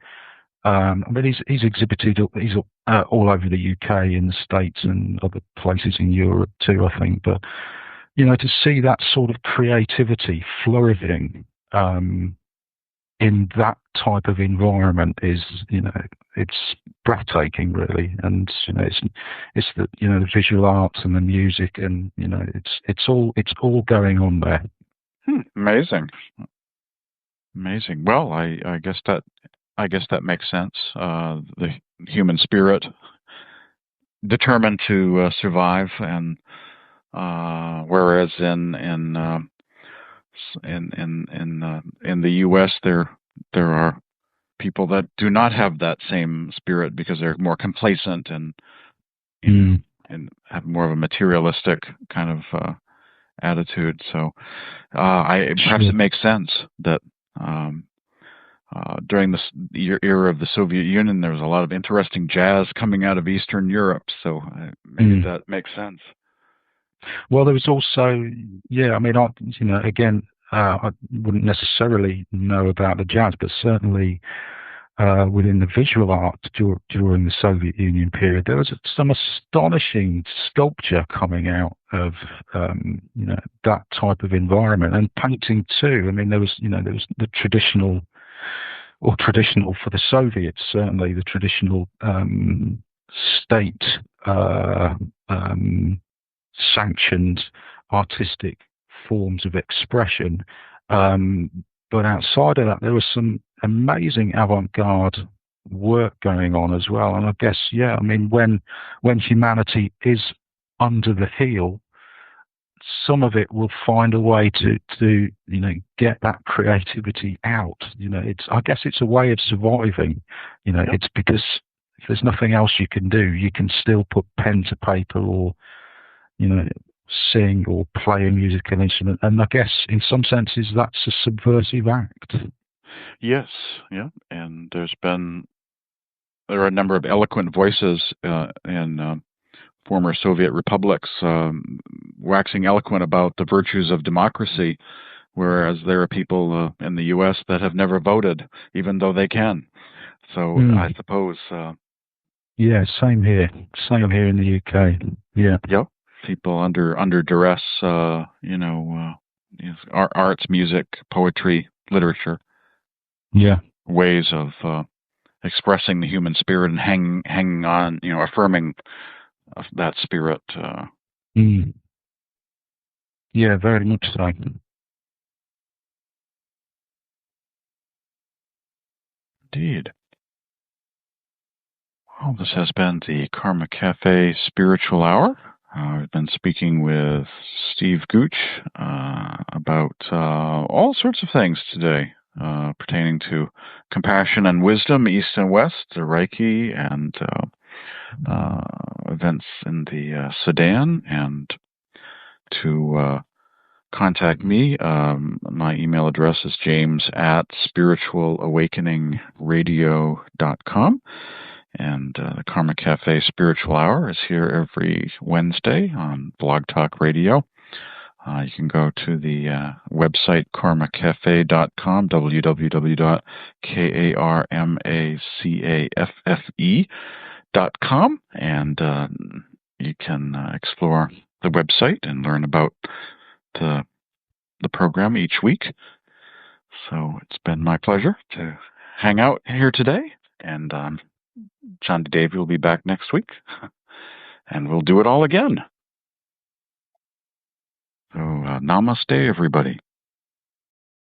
I mean he's exhibited. He's all over the UK, in the States, and other places in Europe too, I think. But to see that sort of creativity flourishing in that type of environment is, it's breathtaking, really. And it's the visual arts and the music, and it's all going on there. Amazing. Well, I guess that makes sense. The human spirit determined to survive, and whereas in the U.S. there are people that do not have that same spirit because they're more complacent and have more of a materialistic kind of attitude. So perhaps it makes sense that during the era of the Soviet Union, there was a lot of interesting jazz coming out of Eastern Europe. So maybe that makes sense. Well, there was also, I mean, again, I wouldn't necessarily know about the jazz, but certainly within the visual art during the Soviet Union period, there was some astonishing sculpture coming out of that type of environment, and painting too. I mean, there was the traditional for the Soviets, certainly the traditional state sanctioned artistic forms of expression, but outside of that there was some amazing avant-garde work going on as well. And I guess I mean when humanity is under the heel, some of it will find a way to get that creativity out. I guess it's a way of surviving. It's because if there's nothing else you can do, you can still put pen to paper, or sing or play a musical instrument. And I guess in some senses that's a subversive act. Yes, and there are a number of eloquent voices in former Soviet republics waxing eloquent about the virtues of democracy, whereas there are people in the U.S. that have never voted, even though they can. So I suppose... same here in the UK. Yep. People under duress, arts, music, poetry, literature. Ways of expressing the human spirit and hanging on, affirming that spirit. Very much so. Indeed. Well, this has been the Karma Cafe Spiritual Hour. I've been speaking with Steve Gooch about all sorts of things today pertaining to compassion and wisdom, East and West, the Reiki, and events in the Sudan. And to contact me, my email address is james@spiritualawakeningradio.com. And the Karma Cafe Spiritual Hour is here every Wednesday on Blog Talk Radio. You can go to the website karmacafe.com, www.karmacaffe.com, and you can explore the website and learn about the the program each week. So it's been my pleasure to hang out here today, and Chandi Devi will be back next week, and we'll do it all again. So namaste, everybody.